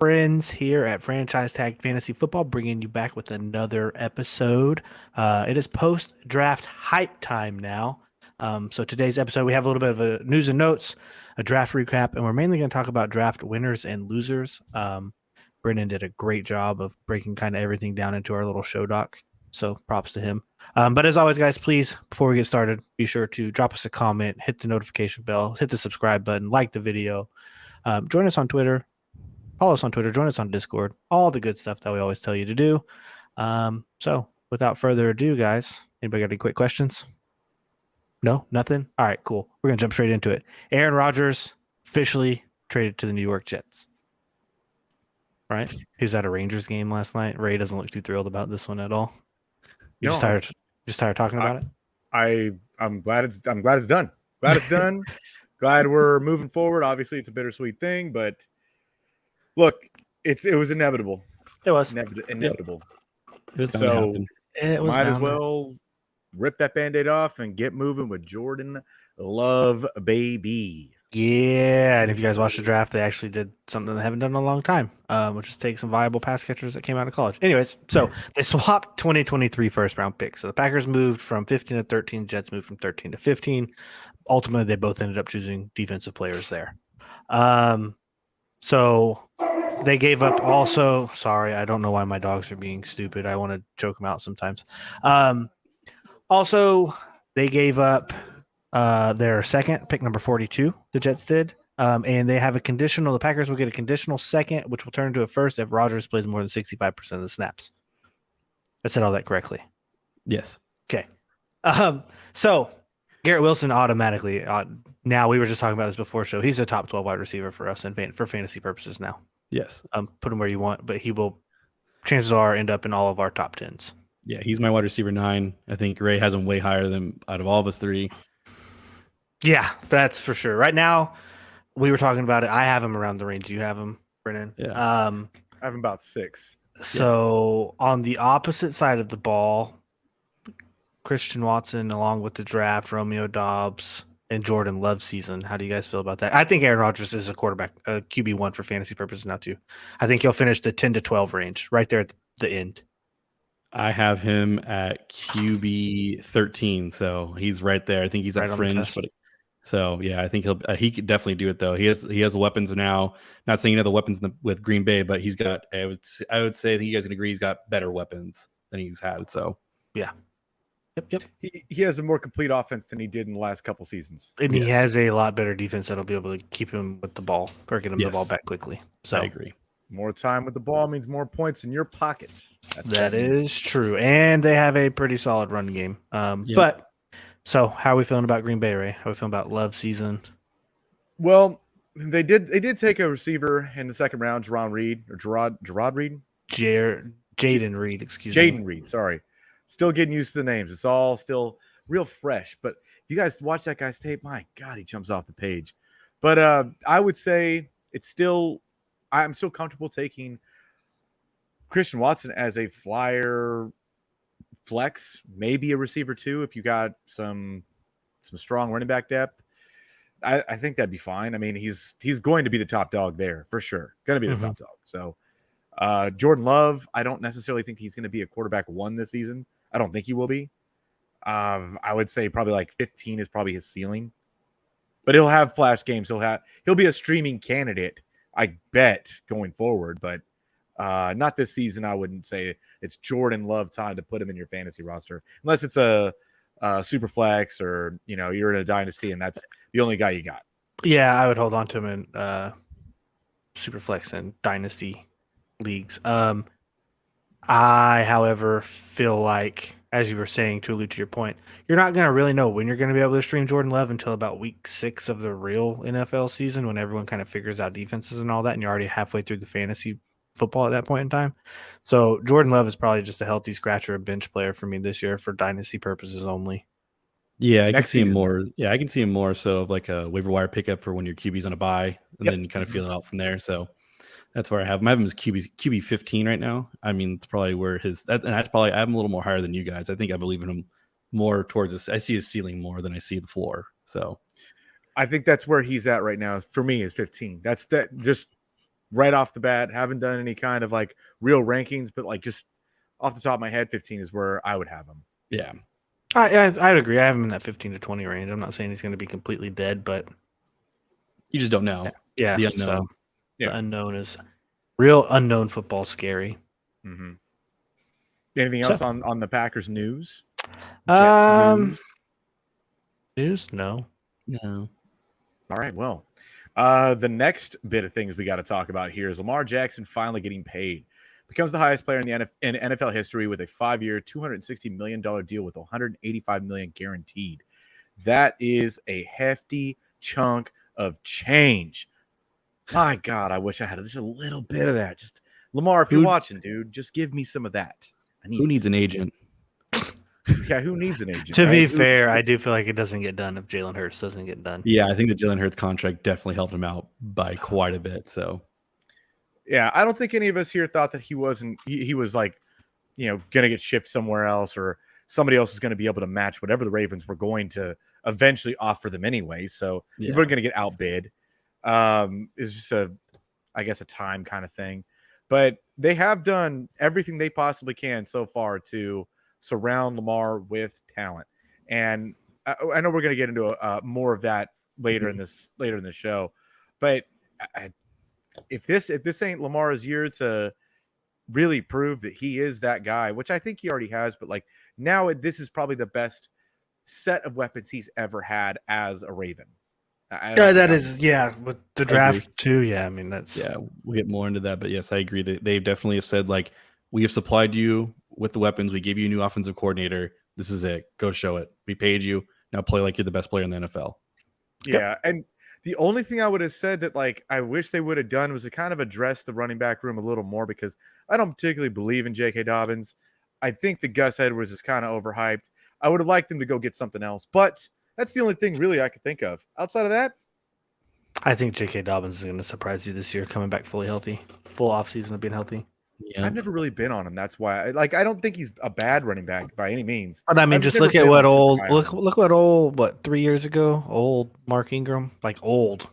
friends here at Franchise Tag Fantasy Football, bringing you back with another episode. It is post-draft hype time now. So today's episode, we have a little bit of a news and notes, a draft recap, and we're mainly going to talk about draft winners and losers. Brendan did a great job of breaking kind of everything down into our little show doc. So props to him. But as always, guys, please, before we get started, be sure to drop us a comment, hit the notification bell, hit the subscribe button, like the video. Join us on Twitter. Follow us on Twitter. Join us on Discord. All the good stuff that we always tell you to do. So without further ado, guys, anybody got any quick questions? No, nothing? All right, cool. We're going to jump straight into it. Aaron Rodgers officially traded to the New York Jets. Right? He was at a Rangers game last night. Ray doesn't look too thrilled about this one at all. You just tired talking about it? I'm glad it's done. Glad it's done. Glad we're moving forward. Obviously, it's a bittersweet thing, but look, it was inevitable. It was inevitable. So it was might as well rip that Band-Aid off and get moving with Jordan Love, baby. Yeah, and if you guys watched the draft, they actually did something they haven't done in a long time, which is take some viable pass catchers that came out of college. Anyways, so they swapped 2023 first-round picks. So the Packers moved from 15 to 13. Jets moved from 13 to 15. Ultimately, they both ended up choosing defensive players there. So they gave up also. Sorry, I don't know why my dogs are being stupid. I want to choke them out sometimes. Also, they gave up their second pick, number 42. The Jets did, and they have a conditional. The Packers will get a conditional second, which will turn into a first if Rodgers plays more than 65% of the snaps. I said all that correctly. Yes. Okay. So Garrett Wilson automatically. Now we were just talking about this before show. He's a top 12 wide receiver for us and for fantasy purposes now. Yes. Put him where you want, but he will. Chances are end up in all of our top 10s. Yeah, he's my wide receiver 9. I think Ray has him way higher than out of all of us 3. Yeah, that's for sure. Right now, we were talking about it. I have him around the range you have him, Brennan. Yeah. I have him about 6. So on the opposite side of the ball, Christian Watson, along with the draft, Romeo Doubs, and Jordan Love season. How do you guys feel about that? I think Aaron Rodgers is a quarterback, a QB1 for fantasy purposes now too. I think he'll finish the 10 to 12 range right there at the end. I have him at QB 13, so he's right there. I think he's at fringe, but so yeah, I think he could definitely do it though. He has weapons now. Not saying he had the weapons with Green Bay, but he's got. I would say I think you guys can agree he's got better weapons than he's had. So yeah. Yep. He has a more complete offense than he did in the last couple seasons. And he has a lot better defense that'll be able to keep him with the ball or get him the ball back quickly. So I agree. More time with the ball means more points in your pocket. That is true. And they have a pretty solid run game. But so how are we feeling about Green Bay, Ray? How are we feeling about Love season? Well, they did take a receiver in the second round, Gerard Reed. Jaden Reed, excuse me. Jaden Reed, sorry. Still getting used to the names. It's all still real fresh. But if you guys watch that guy's tape, my God, he jumps off the page. But I would say I'm still comfortable taking Christian Watson as a flyer flex, maybe a receiver too, if you got some strong running back depth. I think that'd be fine. I mean, he's going to be the top dog there for sure. Going to be the top dog. So Jordan Love, I don't necessarily think he's going to be a quarterback 1 this season. I don't think he will be. I would say probably like 15 is probably his ceiling. But he'll have flash games. He'll be a streaming candidate, I bet, going forward. But not this season. I wouldn't say it's Jordan Love time to put him in your fantasy roster, unless it's a super flex or you're in a dynasty and that's the only guy you got. Yeah, I would hold on to him in super flex and dynasty leagues. I, however, feel like, as you were saying, to allude to your point, you're not going to really know when you're going to be able to stream Jordan Love until about week 6 of the real NFL season, when everyone kind of figures out defenses and all that, and you're already halfway through the fantasy football at that point in time. So Jordan Love is probably just a healthy scratch or a bench player for me this year for dynasty purposes only. Yeah, I can see him more. Yeah, I can see him more so of like a waiver wire pickup for when your QB's on a bye, and then you kind of feel it out from there. So that's where I have him. I have him as QB 15 right now. I mean, it's probably where and that's probably I have him a little more higher than you guys. I think I believe in him more towards this. I see his ceiling more than I see the floor. So I think that's where he's at right now. For me, is 15. That's that. Just right off the bat. Haven't done any kind of like real rankings, but like just off the top of my head, 15 is where I would have him. Yeah. I'd agree. I have him in that 15 to 20 range. I'm not saying he's going to be completely dead, but You just don't know. yeah. The unknown. So Yeah. the unknown is real. Unknown football scary. Mm-hmm. Anything else on the Packers news? Jets news? No. No. All right. Well, the next bit of things we got to talk about here is Lamar Jackson finally getting paid. Becomes the highest player in NFL history with a 5-year, $260 million deal with $185 million guaranteed. That is a hefty chunk of change. My God, I wish I had just a little bit of that. Just Lamar, if you're watching, dude, just give me some of that. Who needs an agent? Yeah, who needs an agent? To be fair, I do feel like it doesn't get done if Jalen Hurts doesn't get done. Yeah, I think the Jalen Hurts contract definitely helped him out by quite a bit. So, yeah, I don't think any of us here thought that he was like, gonna get shipped somewhere else, or somebody else was going to be able to match whatever the Ravens were going to eventually offer them anyway. So you were going to get outbid. It's just I guess a time kind of thing, but they have done everything they possibly can so far to surround Lamar with talent. And I know we're going to get into more of that later in this show, but if this ain't Lamar's year to really prove that he is that guy, which I think he already has, but like now this is probably the best set of weapons he's ever had as a Raven. With the draft too. Yeah, I mean we'll get more into that, but yes, I agree that they definitely have said like, we have supplied you with the weapons, we gave you a new offensive coordinator, this is it, go show it, we paid you, now play like you're the best player in the NFL. Yeah, and the only thing I would have said that like I wish they would have done was to kind of address the running back room a little more, because I don't particularly believe in J.K. Dobbins. I think the Gus Edwards is kind of overhyped. I would have liked them to go get something else, but that's the only thing really I could think of. Outside of that, I think J.K. Dobbins is going to surprise you this year, coming back fully healthy, full offseason of being healthy. Yeah. I've never really been on him. That's why I don't think he's a bad running back by any means. But I mean, just look at what what 3 years ago, old Mark Ingram, like old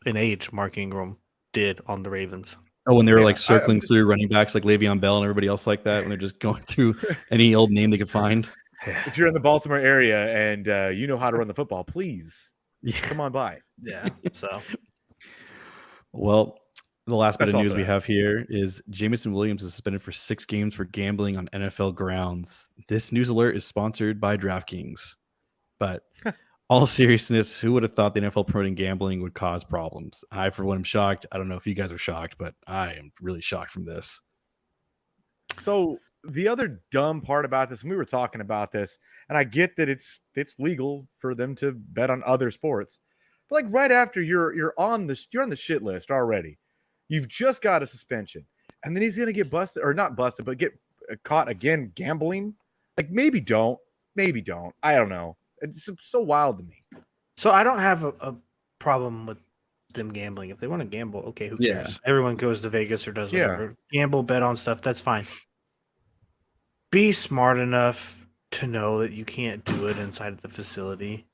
in age, Mark Ingram did on the Ravens. Oh, when they were like circling through running backs like Le'Veon Bell and everybody else like that, when they're just going through any old name they could find. If you're in the Baltimore area and you know how to run the football, please come on by. Yeah. So, well, the last bit of news we have here is Jameson Williams is suspended for 6 games for gambling on NFL grounds. This news alert is sponsored by DraftKings. But all seriousness, who would have thought the NFL promoting gambling would cause problems? I, for one, am shocked. I don't know if you guys are shocked, but I am really shocked from this. So the other dumb part about this, and we were talking about this, and I get that it's legal for them to bet on other sports, but like right after you're on the shit list already, you've just got a suspension, and then he's gonna get busted, or not busted, but get caught again gambling. Like maybe don't. I don't know. It's so wild to me. So I don't have a problem with them gambling. If they want to gamble, okay, who cares? Yeah. Everyone goes to Vegas or does whatever. Gamble, bet on stuff, that's fine. Be smart enough to know that you can't do it inside of the facility.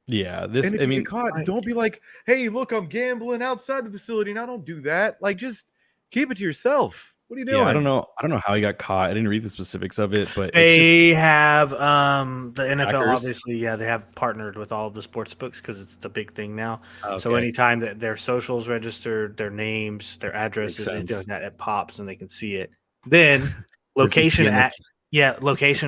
Yeah, and if you get caught, don't be like, hey, look, I'm gambling outside the facility, and I don't do that. Like, just keep it to yourself. What are you doing? Yeah, I don't know how he got caught. I didn't read the specifics of it, but they have the NFL Hackers? obviously, they have partnered with all of the sports books because it's the big thing now. Okay. So anytime that their socials registered, their names, their addresses, Makes anything sense. like that, it pops and they can see it. Then location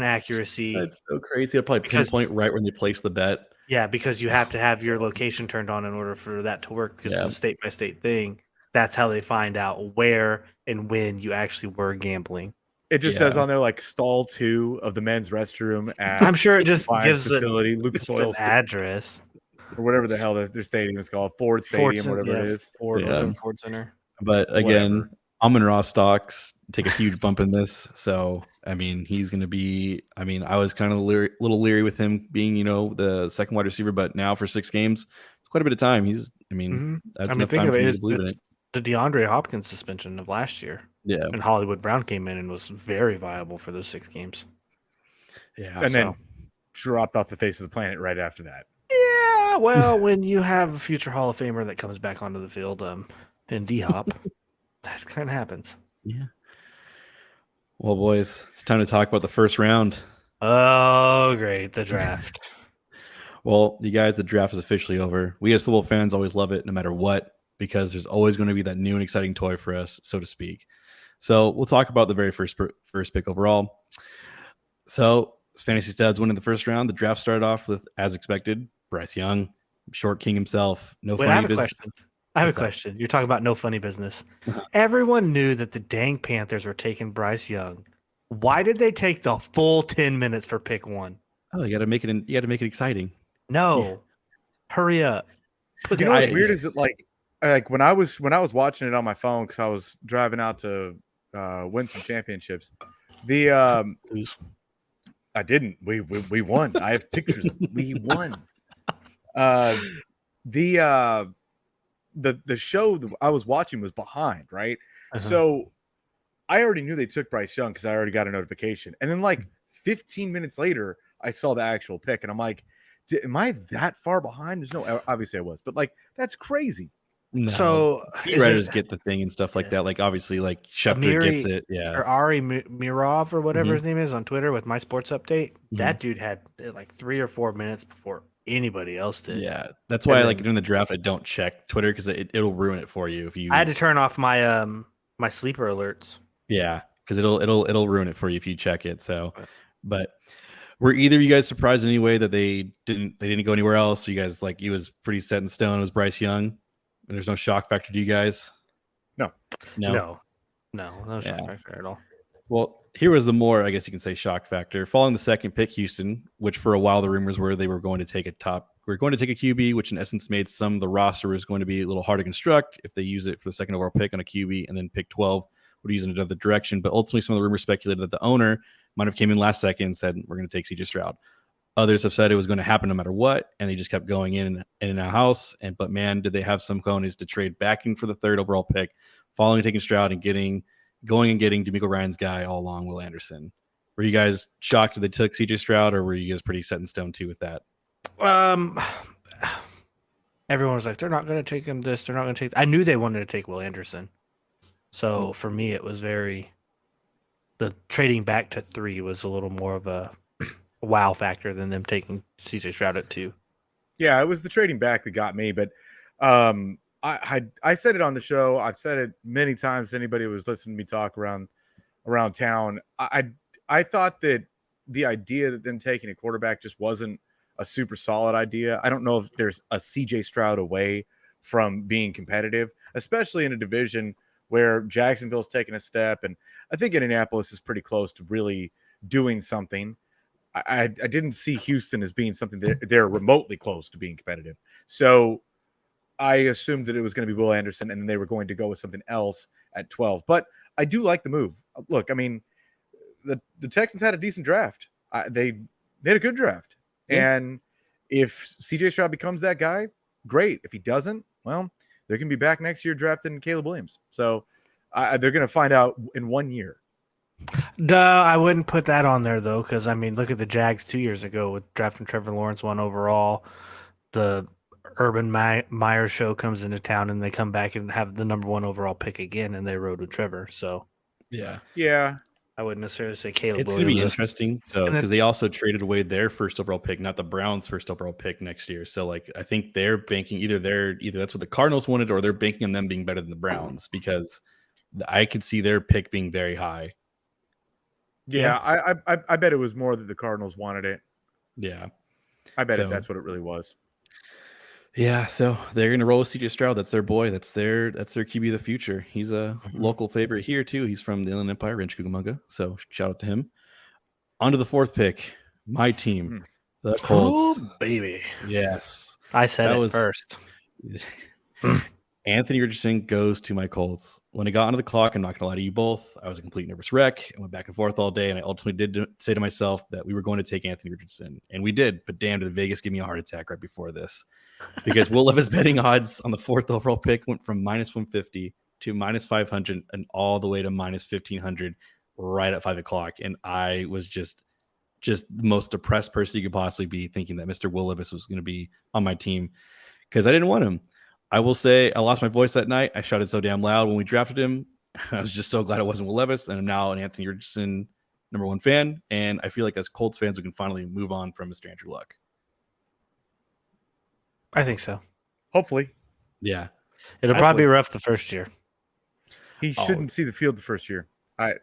accuracy. That's so crazy. They'll probably pinpoint right when they place the bet. Yeah, because you have to have your location turned on in order for that to work, because it's a state-by-state thing. That's how they find out where and when you actually were gambling. It just says on there like stall 2 of the men's restroom at I'm sure it just gives facility, Lucas Oil address or whatever the hell their stadium is called, Ford Stadium, whatever it is. Ford Center. But again, Amon-Ra stocks take a huge bump in this. So, I mean, he's going to be, I was kind of a little leery with him being, the second wide receiver, but now for 6 games, it's quite a bit of time. That's enough time for me to believe in it. The DeAndre Hopkins suspension of last year. Yeah. And Hollywood Brown came in and was very viable for those 6 games. Yeah. And then dropped off the face of the planet right after that. Yeah. Well, when you have a future Hall of Famer that comes back onto the field, and D-Hop. That kind of happens. Yeah. Well, boys, it's time to talk about the first round. Oh, great. The draft. Well, you guys, the draft is officially over. We as football fans always love it no matter what, because there's always going to be that new and exciting toy for us, so to speak. So we'll talk about the very first pick overall. So Fantasy Studs winning the first round. The draft started off with, as expected, Bryce Young, short king himself. No Wait, funny I have a business. question. I have a question. You're talking about no funny business. Everyone knew that the dang Panthers were taking Bryce Young. Why did they take the full 10 minutes for pick 1? Oh, you got to make it. You got to make it exciting. No, hurry up. You know what's weird is that like when I was watching it on my phone because I was driving out to win some championships. The I didn't. We won. I have pictures. We won. The show that I was watching was behind, right? So I already knew they took Bryce Young because I already got a notification. And then like 15 minutes later, I saw the actual pick and I'm like, am I that far behind? There's no, obviously I was, but like, that's crazy. No. So writers get the thing and stuff like that. Like obviously like Schefter gets it. Yeah. Or Ari Mirov or whatever his name is on Twitter with My Sports Update. That dude had like 3 or 4 minutes before anybody else did. Yeah. That's why like during the draft, I don't check Twitter because it'll ruin it for you. If you, I had to turn off my, my sleeper alerts. Yeah. Cause it'll ruin it for you if you check it. So, but were either of you guys surprised in any way that they didn't go anywhere else? So you guys like, it was pretty set in stone. It was Bryce Young. And there's no shock factor to you guys? No shock factor at all. Well, here was the more, I guess you can say, shock factor. Following the second pick, Houston, which for a while the rumors were they were going to take a QB, which in essence made some of the roster was going to be a little hard to construct if they use it for the second overall pick on a QB, and then pick 12 would use it in another direction. But ultimately, some of the rumors speculated that the owner might have came in last second and said, we're going to take CJ Stroud. Others have said it was going to happen no matter what, and they just kept going in and out house. But man, did they have some cojones to trade back in for the third overall pick, following taking Stroud and getting D'Amico Ryan's guy all along, Will Anderson. Were you guys shocked that they took CJ Stroud, or were you guys pretty set in stone too with that? Everyone was like, they're not going to take him this. They're not going to take. I knew they wanted to take Will Anderson, so for me, it was the trading back to 3 was a little more of a wow factor than them taking CJ Stroud at 2. Yeah, it was the trading back that got me. But I said it on the show. I've said it many times. Anybody who was listening to me talk around town. I thought that the idea that them taking a quarterback just wasn't a super solid idea. I don't know if there's a CJ Stroud away from being competitive, especially in a division where Jacksonville's taking a step, and I think Indianapolis is pretty close to really doing something. I didn't see Houston as being something that they're remotely close to being competitive. So I assumed that it was going to be Will Anderson and then they were going to go with something else at 12. But I do like the move. Look, I mean, the Texans had a decent draft. They had a good draft. Yeah. And if CJ Stroud becomes that guy, great. If he doesn't, well, they're going to be back next year drafting Caleb Williams. So they're going to find out in 1 year. Duh, I wouldn't put that on there though, because I mean, look at the Jags 2 years ago with drafting Trevor Lawrence 1 overall. The Urban Meyer show comes into town, and they come back and have the number 1 overall pick again, and they rode with Trevor. So yeah, I wouldn't necessarily say Caleb. It's going to be interesting. So because they also traded away their first overall pick, not the Browns' first overall pick next year. So like I think they're banking either that's what the Cardinals wanted, or they're banking on them being better than the Browns, because I could see their pick being very high. Yeah, I bet it was more that the Cardinals wanted it. Yeah. I bet that's what it really was. Yeah, so they're going to roll with CJ Stroud. That's their boy. That's their QB of the future. He's a local favorite here, too. He's from the Inland Empire, Rancho Cucamonga. So shout out to him. On to the 4th pick. My team, the Colts. Oh, baby. Yes. I said it first. Anthony Richardson goes to my Colts. When I got onto the clock, I'm not going to lie to you both, I was a complete nervous wreck. I went back and forth all day, and I ultimately did say to myself that we were going to take Anthony Richardson, and we did. But damn, did Vegas give me a heart attack right before this, because Will Levis betting odds on the 4th overall pick went from -150 to -500 and all the way to -1500 right at 5 o'clock, and I was just the most depressed person you could possibly be, thinking that Mr. Will Levis was going to be on my team because I didn't want him. I will say I lost my voice that night. I shouted so damn loud when we drafted him. I was just so glad it wasn't Will Levis, and I'm now an Anthony Richardson #1 fan. And I feel like as Colts fans, we can finally move on from Mr. Andrew Luck. I think so. Hopefully. Yeah. It'll probably be rough the first year. He shouldn't see the field the first year.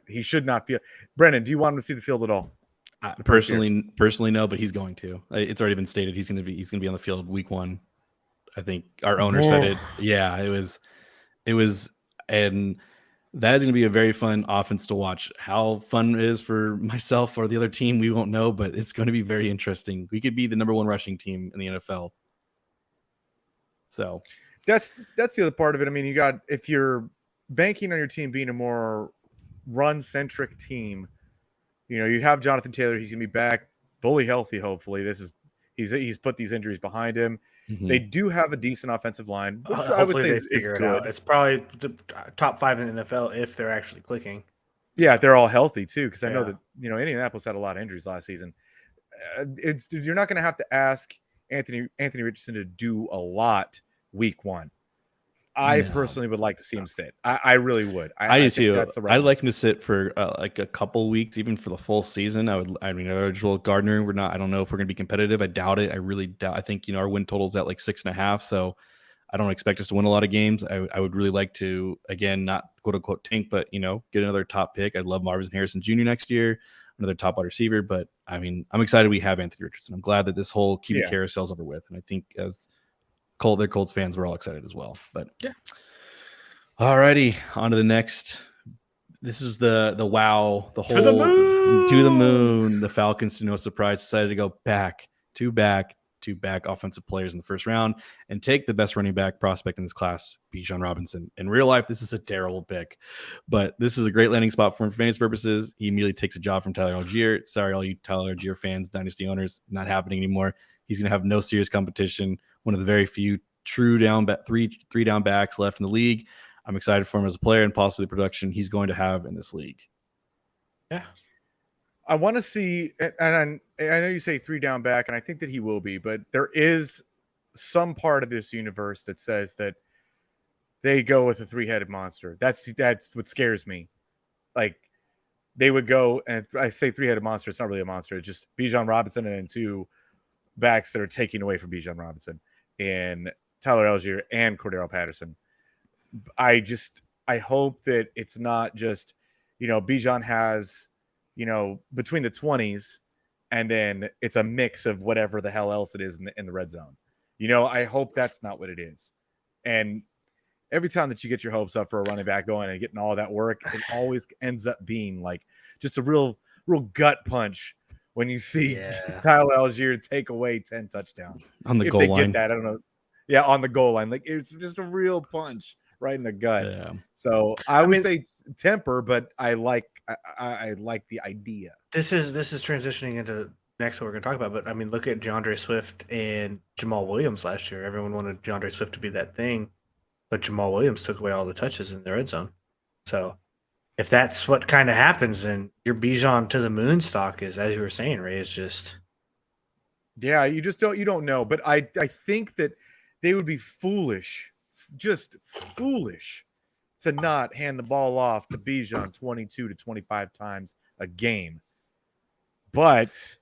He should not feel. Brennan, do you want him to see the field at all? Personally, no, but he's going to. It's already been stated he's going to be on the field week 1. I think our owner said it. Yeah, it was, and that is going to be a very fun offense to watch. How fun it is for myself or the other team, we won't know, but it's going to be very interesting. We could be the #1 rushing team in the NFL. So that's the other part of it. I mean, if you're banking on your team being a more run-centric team, you have Jonathan Taylor. He's going to be back fully healthy, hopefully. He's put these injuries behind him. Mm-hmm. They do have a decent offensive line, which I would say is good. Out. It's probably the top 5 in the NFL if they're actually clicking. Yeah, they're all healthy too, because I know that Indianapolis had a lot of injuries last season. You're not going to have to ask Anthony Richardson to do a lot week 1. I personally would like to see him sit. I really would. I do too. I'd like him to sit for like a couple weeks, even for the full season. I mean, Joel Gardner. I don't know if we're going to be competitive. I doubt it. I really doubt. I think our win total's at like 6.5. So I don't expect us to win a lot of games. I would really like to, again, not quote unquote tank, but get another top pick. I'd love Marvin Harrison Jr. next year, another top wide receiver. But I mean, I'm excited we have Anthony Richardson. I'm glad that this whole QB carousel's over with, and I think as Colts fans, we're all excited as well. But yeah. All righty, on to the next. This is the wow, the whole to the moon. The Falcons, to no surprise, decided to go back offensive players in the first round and take the best running back prospect in this class, Bijan Robinson. In real life, this is a terrible pick, but this is a great landing spot for him for fantasy purposes. He immediately takes a job from Tyler Algier. Sorry, all you Tyler Algier fans, dynasty owners, not happening anymore. He's going to have no serious competition. One of the very few true three down backs left in the league. I'm excited for him as a player and possibly the production he's going to have in this league. Yeah. I want to see, and I know you say 3 down back, and I think that he will be, but there is some part of this universe that says that they go with a 3-headed monster. That's what scares me. Like, they would go, and I say 3-headed monster, it's not really a monster. It's just Bijan Robinson and then 2 backs that are taking away from Bijan Robinson and Tyler Algier and Cordero Patterson. I hope that it's not just, Bijan has, between the 20s and then it's a mix of whatever the hell else it is in the red zone. I hope that's not what it is. And every time that you get your hopes up for a running back going and getting all that work, it always ends up being like just a real gut punch when you see Tyler Algier take away 10 touchdowns on the goal line. Get that, I don't know. Yeah, on the goal line. Like, it's just a real punch right in the gut. Yeah. So I would say temper, but I like the idea. This is transitioning into next what we're going to talk about. But I mean, look at DeAndre Swift and Jamal Williams last year. Everyone wanted DeAndre Swift to be that thing, but Jamal Williams took away all the touches in the red zone. So if that's what kind of happens, then your Bijan to the moon stock is, as you were saying, Ray, is just. Yeah, you don't know. But I think that they would be foolish, just foolish, to not hand the ball off to Bijan 22 to 25 times a game. But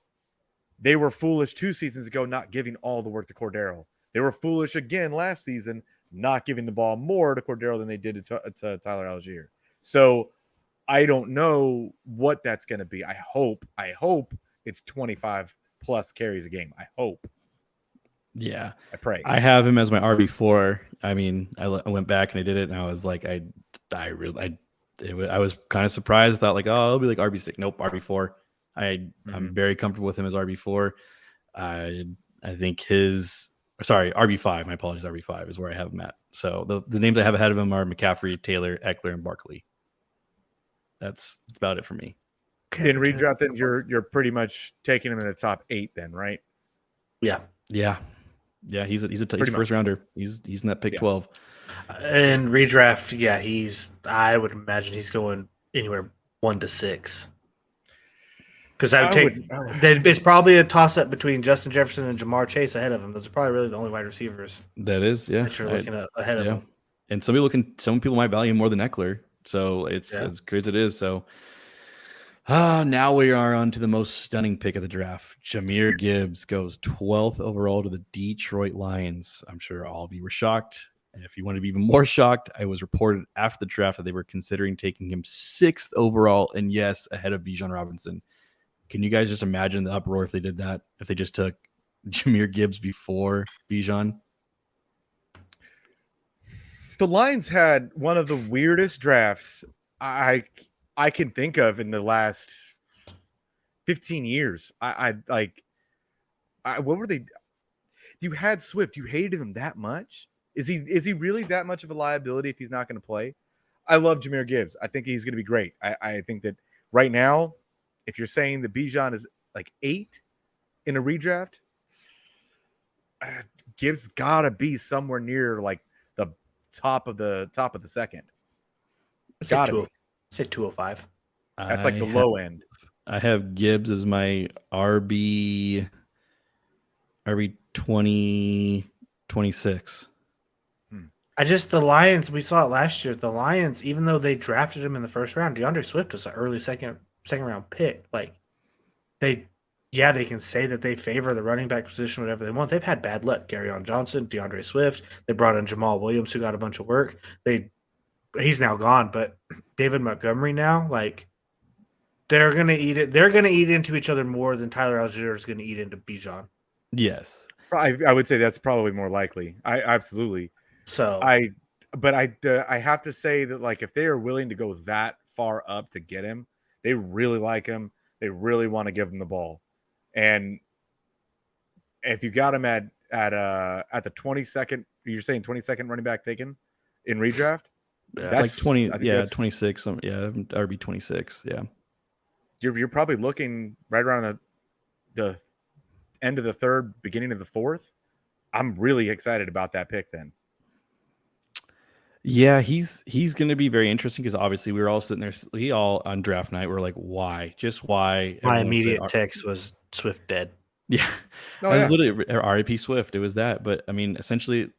they were foolish 2 seasons ago not giving all the work to Cordero. They were foolish again last season not giving the ball more to Cordero than they did to Tyler Algier. So I don't know what that's going to be. I hope it's 25 plus carries a game. I hope. Yeah, I pray. I have him as my RB4. I mean, I went back and I did it, and I was like, I was kind of surprised. I thought like, oh, it'll be like RB6. Nope, RB4. I'm very comfortable with him as RB4. I think RB5. My apologies, RB5 is where I have him at. So the names I have ahead of him are McCaffrey, Taylor, Eckler, and Barkley. That's about it for me. In redraft, then you're pretty much taking him in the top 8, then, right? Yeah. He's a first rounder. He's in that pick 12. And redraft, I would imagine he's going anywhere 1 to 6. Because it's probably a toss up between Justin Jefferson and Jamar Chase ahead of him. Those are probably really the only wide receivers that you're looking at ahead of him. And some people might value him more than Eckler. So it's as great as it is. So now we are on to the most stunning pick of the draft. Jahmyr Gibbs goes 12th overall to the Detroit Lions. I'm sure all of you were shocked. And if you want to be even more shocked, I was reported after the draft that they were considering taking him 6th overall, and yes, ahead of Bijan Robinson. Can you guys just imagine the uproar if they did that? If they just took Jahmyr Gibbs before Bijan? The Lions had one of the weirdest drafts I can think of in the last 15 years. What were they? You had Swift. You hated him that much? Is he really that much of a liability if he's not going to play? I love Jahmyr Gibbs. I think he's going to be great. I think that right now, if you're saying that Bijan is like 8 in a redraft, Gibbs gotta be somewhere near like the top of the second. Gotta be. Say 205. That's like the low end. I have Gibbs as my RB 26. The Lions, we saw it last year. The Lions, even though they drafted him in the first round, DeAndre Swift was an early second round pick. Like they can say that they favor the running back position, whatever they want. They've had bad luck. Garyon Johnson, DeAndre Swift. They brought in Jamal Williams, who got a bunch of work. He's now gone, but David Montgomery now, like they're gonna eat it. They're gonna eat into each other more than Tyler Algier is gonna eat into Bijan. Yes, I would say that's probably more likely. I absolutely. So I have to say that like if they are willing to go that far up to get him, they really like him. They really want to give him the ball, and if you got him at the 22nd, you're saying 22nd running back taken in redraft. That's like 20, 26. RB 26. Yeah, you're probably looking right around the end of the third, beginning of the fourth. I'm really excited about that pick then. Yeah, he's going to be very interesting because obviously we were all sitting there. We all on draft night were like, why? Just why? My immediate text was Swift dead. Yeah, I was literally RIP Swift. It was that, but I mean, essentially,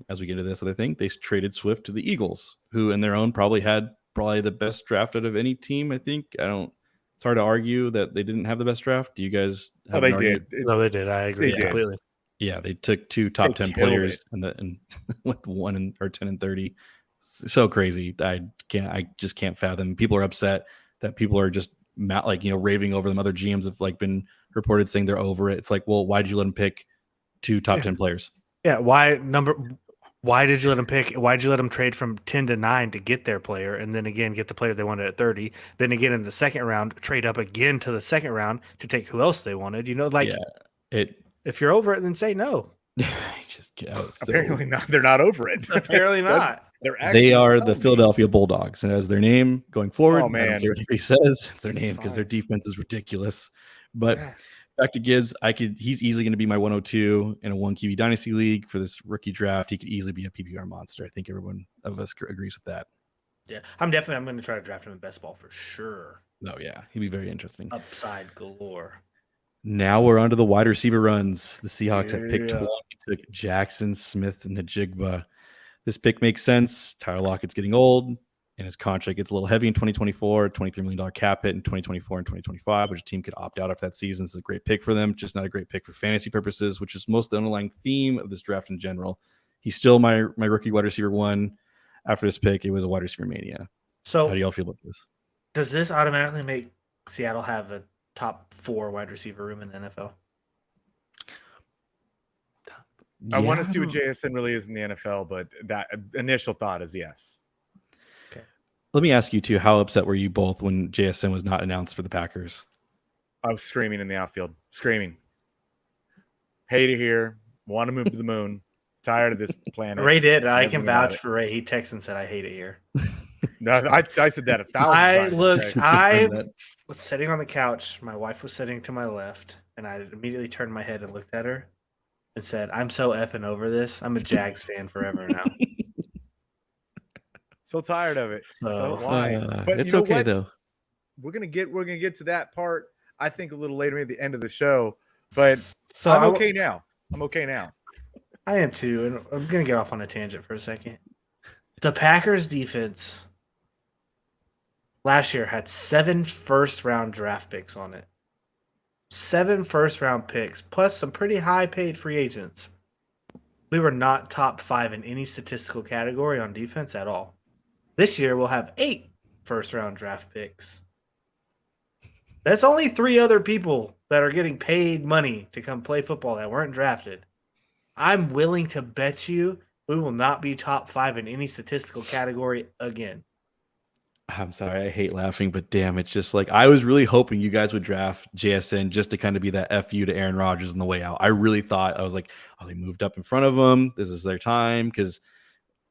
as we get into this other thing, they traded Swift to the Eagles, who in their own probably had the best draft out of any team. I think it's hard to argue that they didn't have the best draft. Do you guys? They did. No, they did. I agree completely. Yeah, they took 2 top 10 players and with 10 and 30. So crazy. I just can't fathom. People are upset that people are just raving over them. Other GMs have been reported saying they're over it. It's like, well, why did you let them pick 2 top 10 players? Yeah, why did you let them pick? Why did you let them trade from 10 to 9 to get their player, and then again get the player they wanted at 30? Then again in the second round, trade up again to the second round to take who else they wanted. If you're over it, then say no. Apparently not. They're not over it. Apparently not. They are the Philadelphia Bulldogs, and as their name going forward, oh man, I don't care what anybody says, it's their name because their defense is ridiculous. But back to Gibbs, he's easily going to be my 102 in a 1 QB dynasty league for this rookie draft. He could easily be a PPR monster. I think everyone of us agrees with that. Yeah, I'm going to try to draft him in best ball for sure. Oh yeah, he'd be very interesting. Upside galore. Now we're on to the wide receiver runs. The Seahawks at pick 20 took Jackson Smith-Njigba. This pick makes sense. Tyler Lockett's getting old, and his contract gets a little heavy in 2024, $23 million cap hit in 2024 and 2025, which a team could opt out after that season. This is a great pick for them, just not a great pick for fantasy purposes, which is most the underlying theme of this draft in general. He's still my rookie wide receiver 1. After this pick, it was a wide receiver mania. So how do y'all feel about this? Does this automatically make Seattle have a top 4 wide receiver room in the NFL? I want to see what JSN really is in the NFL, but that initial thought is yes. Okay. Let me ask you too, how upset were you both when JSN was not announced for the Packers? I was screaming in the outfield. Screaming. Hate it here. Want to move to the moon. Tired of this planet. Ray did. I can vouch for Ray. He texted and said, I hate it here. No, I said that 1,000 times. I was sitting on the couch. My wife was sitting to my left, and I immediately turned my head and looked at her and said, I'm so effing over this. I'm a Jags fan forever now. So tired of it. So why? But it's okay though. We're gonna get to that part. I think a little later at the end of the show, but So I'm okay now. I'm okay now. I am too, and I'm gonna get off on a tangent for a second. The Packers defense last year had 7 first-round draft picks on it. 7 first-round picks, plus some pretty high-paid free agents. We were not top 5 in any statistical category on defense at all. This year, we'll have 8 first-round draft picks. That's only 3 other people that are getting paid money to come play football that weren't drafted. I'm willing to bet you we will not be top 5 in any statistical category again. I'm sorry, I hate laughing, but damn, it's just like I was really hoping you guys would draft JSN just to kind of be that FU to Aaron Rodgers on the way out. I really thought, I was like, oh, they moved up in front of them. This is their time, because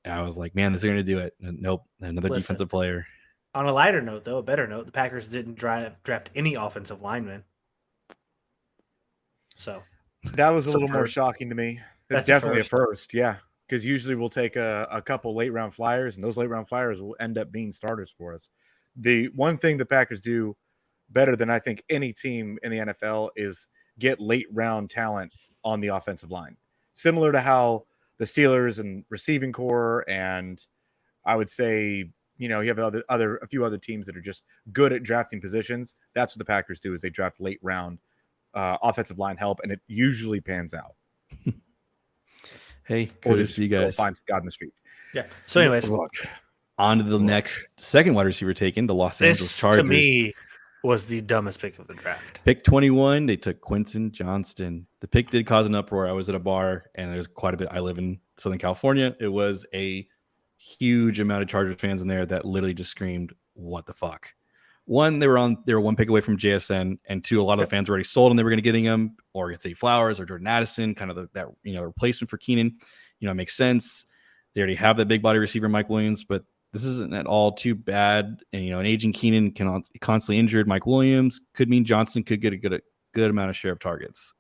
I was like, man, this is going to do it. And nope, another defensive player. On a lighter note, though, a better note, the Packers didn't draft any offensive linemen. So that was a little more shocking to me. That's definitely a first, yeah. Because usually we'll take a couple late round flyers, and those late round flyers will end up being starters for us. The one thing the Packers do better than I think any team in the NFL is get late round talent on the offensive line. Similar to how the Steelers and receiving core, and I would say, you have a few other teams that are just good at drafting positions. That's what the Packers do, is they draft late round offensive line help, and it usually pans out. Hey, kudos to you guys. Find some God in the street. Yeah. So, anyways, on to the next second wide receiver taken, the Los Angeles Chargers. To me, was the dumbest pick of the draft. Pick 21, they took Quentin Johnston. The pick did cause an uproar. I was at a bar, and there's quite a bit. I live in Southern California. It was a huge amount of Chargers fans in there that literally just screamed, "What the fuck?" One, they were one pick away from JSN, and two, a lot of the fans were already sold and they were going to getting him, or Zay Flowers or Jordan Addison, kind of that replacement for Keenan. It makes sense. They already have that big body receiver, Mike Williams, but this isn't at all too bad. And an aging Keenan can constantly injured. Mike Williams could mean Johnson could get a good amount of share of targets.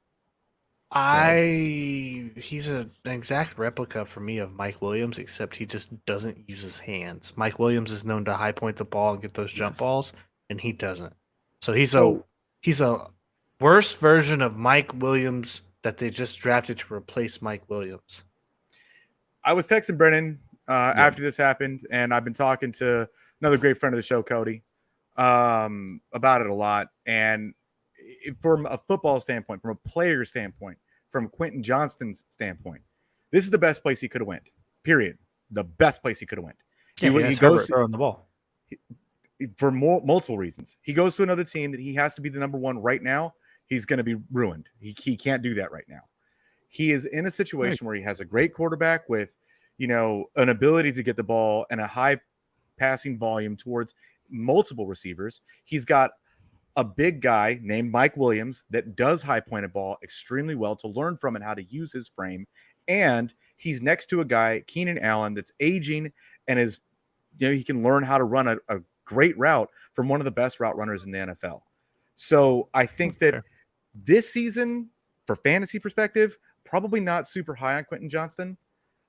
He's an exact replica for me of Mike Williams, except he just doesn't use his hands. Mike Williams is known to high point the ball and get those jump balls, and he doesn't. So he's a worse version of Mike Williams that they just drafted to replace Mike Williams. I was texting Brennan after this happened, and I've been talking to another great friend of the show, Cody, about it a lot. And from a football standpoint, from a player standpoint, from Quentin Johnston's standpoint, this is the best place he could have went. Period. The best place he could have went. He goes throwing the ball for multiple reasons. He goes to another team that he has to be the number one right now. He's going to be ruined. He can't do that right now. He is in a situation where he has a great quarterback with, an ability to get the ball and a high passing volume towards multiple receivers. He's got a big guy named Mike Williams that does high pointed ball extremely well to learn from and how to use his frame. And he's next to a guy, Keenan Allen, that's aging and is, he can learn how to run a great route from one of the best route runners in the NFL. So I think that this season, for fantasy perspective, probably not super high on Quentin Johnston,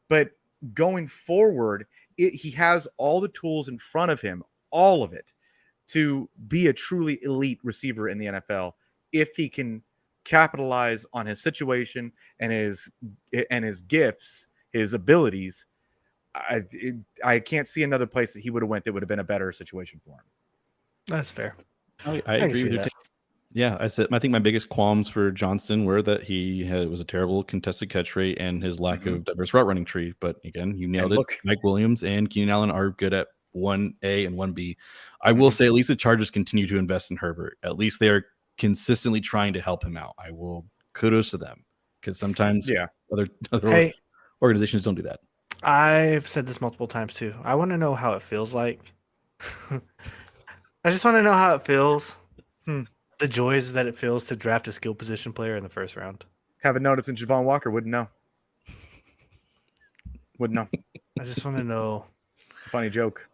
but going forward, he has all the tools in front of him, all of it, to be a truly elite receiver in the NFL if he can capitalize on his situation and his gifts, his abilities. I can't see another place that he would have went that would have been a better situation for him. That's fair. I agree with you. Yeah, I think my biggest qualms for Johnston were that was a terrible contested catch rate and his lack of diverse route running tree. But again, you nailed it. Mike Williams and Keenan Allen are good at 1A and 1B. I will say at least the Chargers continue to invest in Herbert. At least they are consistently trying to help him out. I will kudos to them, because sometimes other organizations don't do that. I've said this multiple times too. I want to know how it feels like. I just want to know how it feels. The joys that it feels to draft a skill position player in the first round. Haven't noticed in Javon Walker. Wouldn't know. I just want to know. It's a funny joke.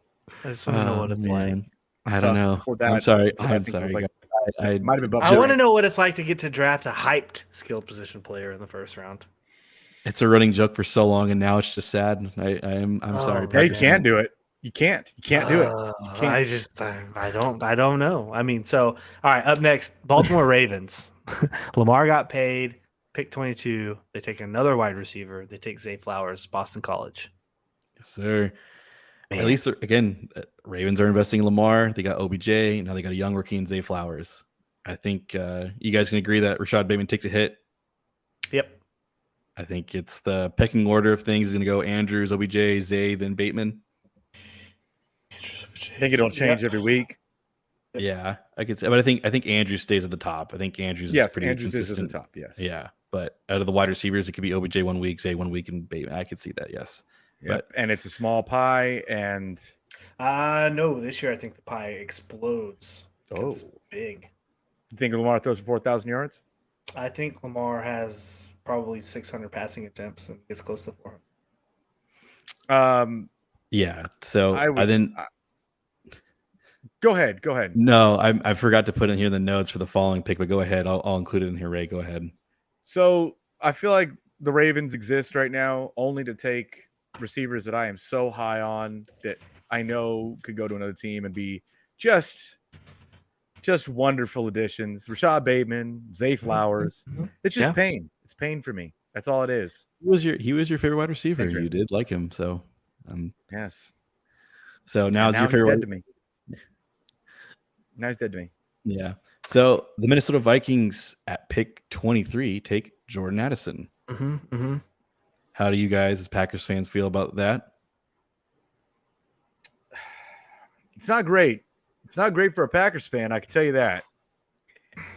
I just want to know what it's like. I don't know. I'm sorry. I might have been. I want to know what it's like to get to draft a hyped skill position player in the first round. It's a running joke for so long, and now it's just sad. I'm sorry. They can't do it. You can't do it. You can't. I don't know. I mean, so all right, up next, Baltimore Ravens. Lamar got paid, pick 22. They take another wide receiver. They take Zay Flowers, Boston College. Yes, sir. Man. At least again, Ravens are investing in Lamar. They got OBJ. Now they got a young rookie in Zay Flowers. I think you guys can agree that Rashad Bateman takes a hit. Yep. I think it's the pecking order of things is going to go Andrews, OBJ, Zay, then Bateman. I think it'll change every week. Yeah, I could say, but I think Andrews stays at the top. I think Andrews is pretty Andrews consistent. is at the top. Yes. Yeah, but out of the wide receivers, it could be OBJ 1 week, Zay 1 week, and Bateman. I could see that. Yes. Yep. And it's a small pie, and no, this year I think the pie explodes. It's big. You think Lamar throws for 4,000 yards? I think Lamar has probably 600 passing attempts and gets close to 400. Yeah. So go ahead. No, I forgot to put in here the notes for the following pick, but go ahead. I'll include it in here, Ray. Go ahead. So I feel like the Ravens exist right now only to take receivers that I am so high on that I know could go to another team and be just wonderful additions. Rashad Bateman, Zay Flowers. It's just pain. It's pain for me. That's all it is. He was your favorite wide receiver. Thanks, you did like him. So yes. So now he's your favorite. Dead to me. Now he's dead to me. Yeah. So the Minnesota Vikings at pick 23 take Jordan Addison. How do you guys as Packers fans feel about that? It's not great. It's not great for a Packers fan, I can tell you that.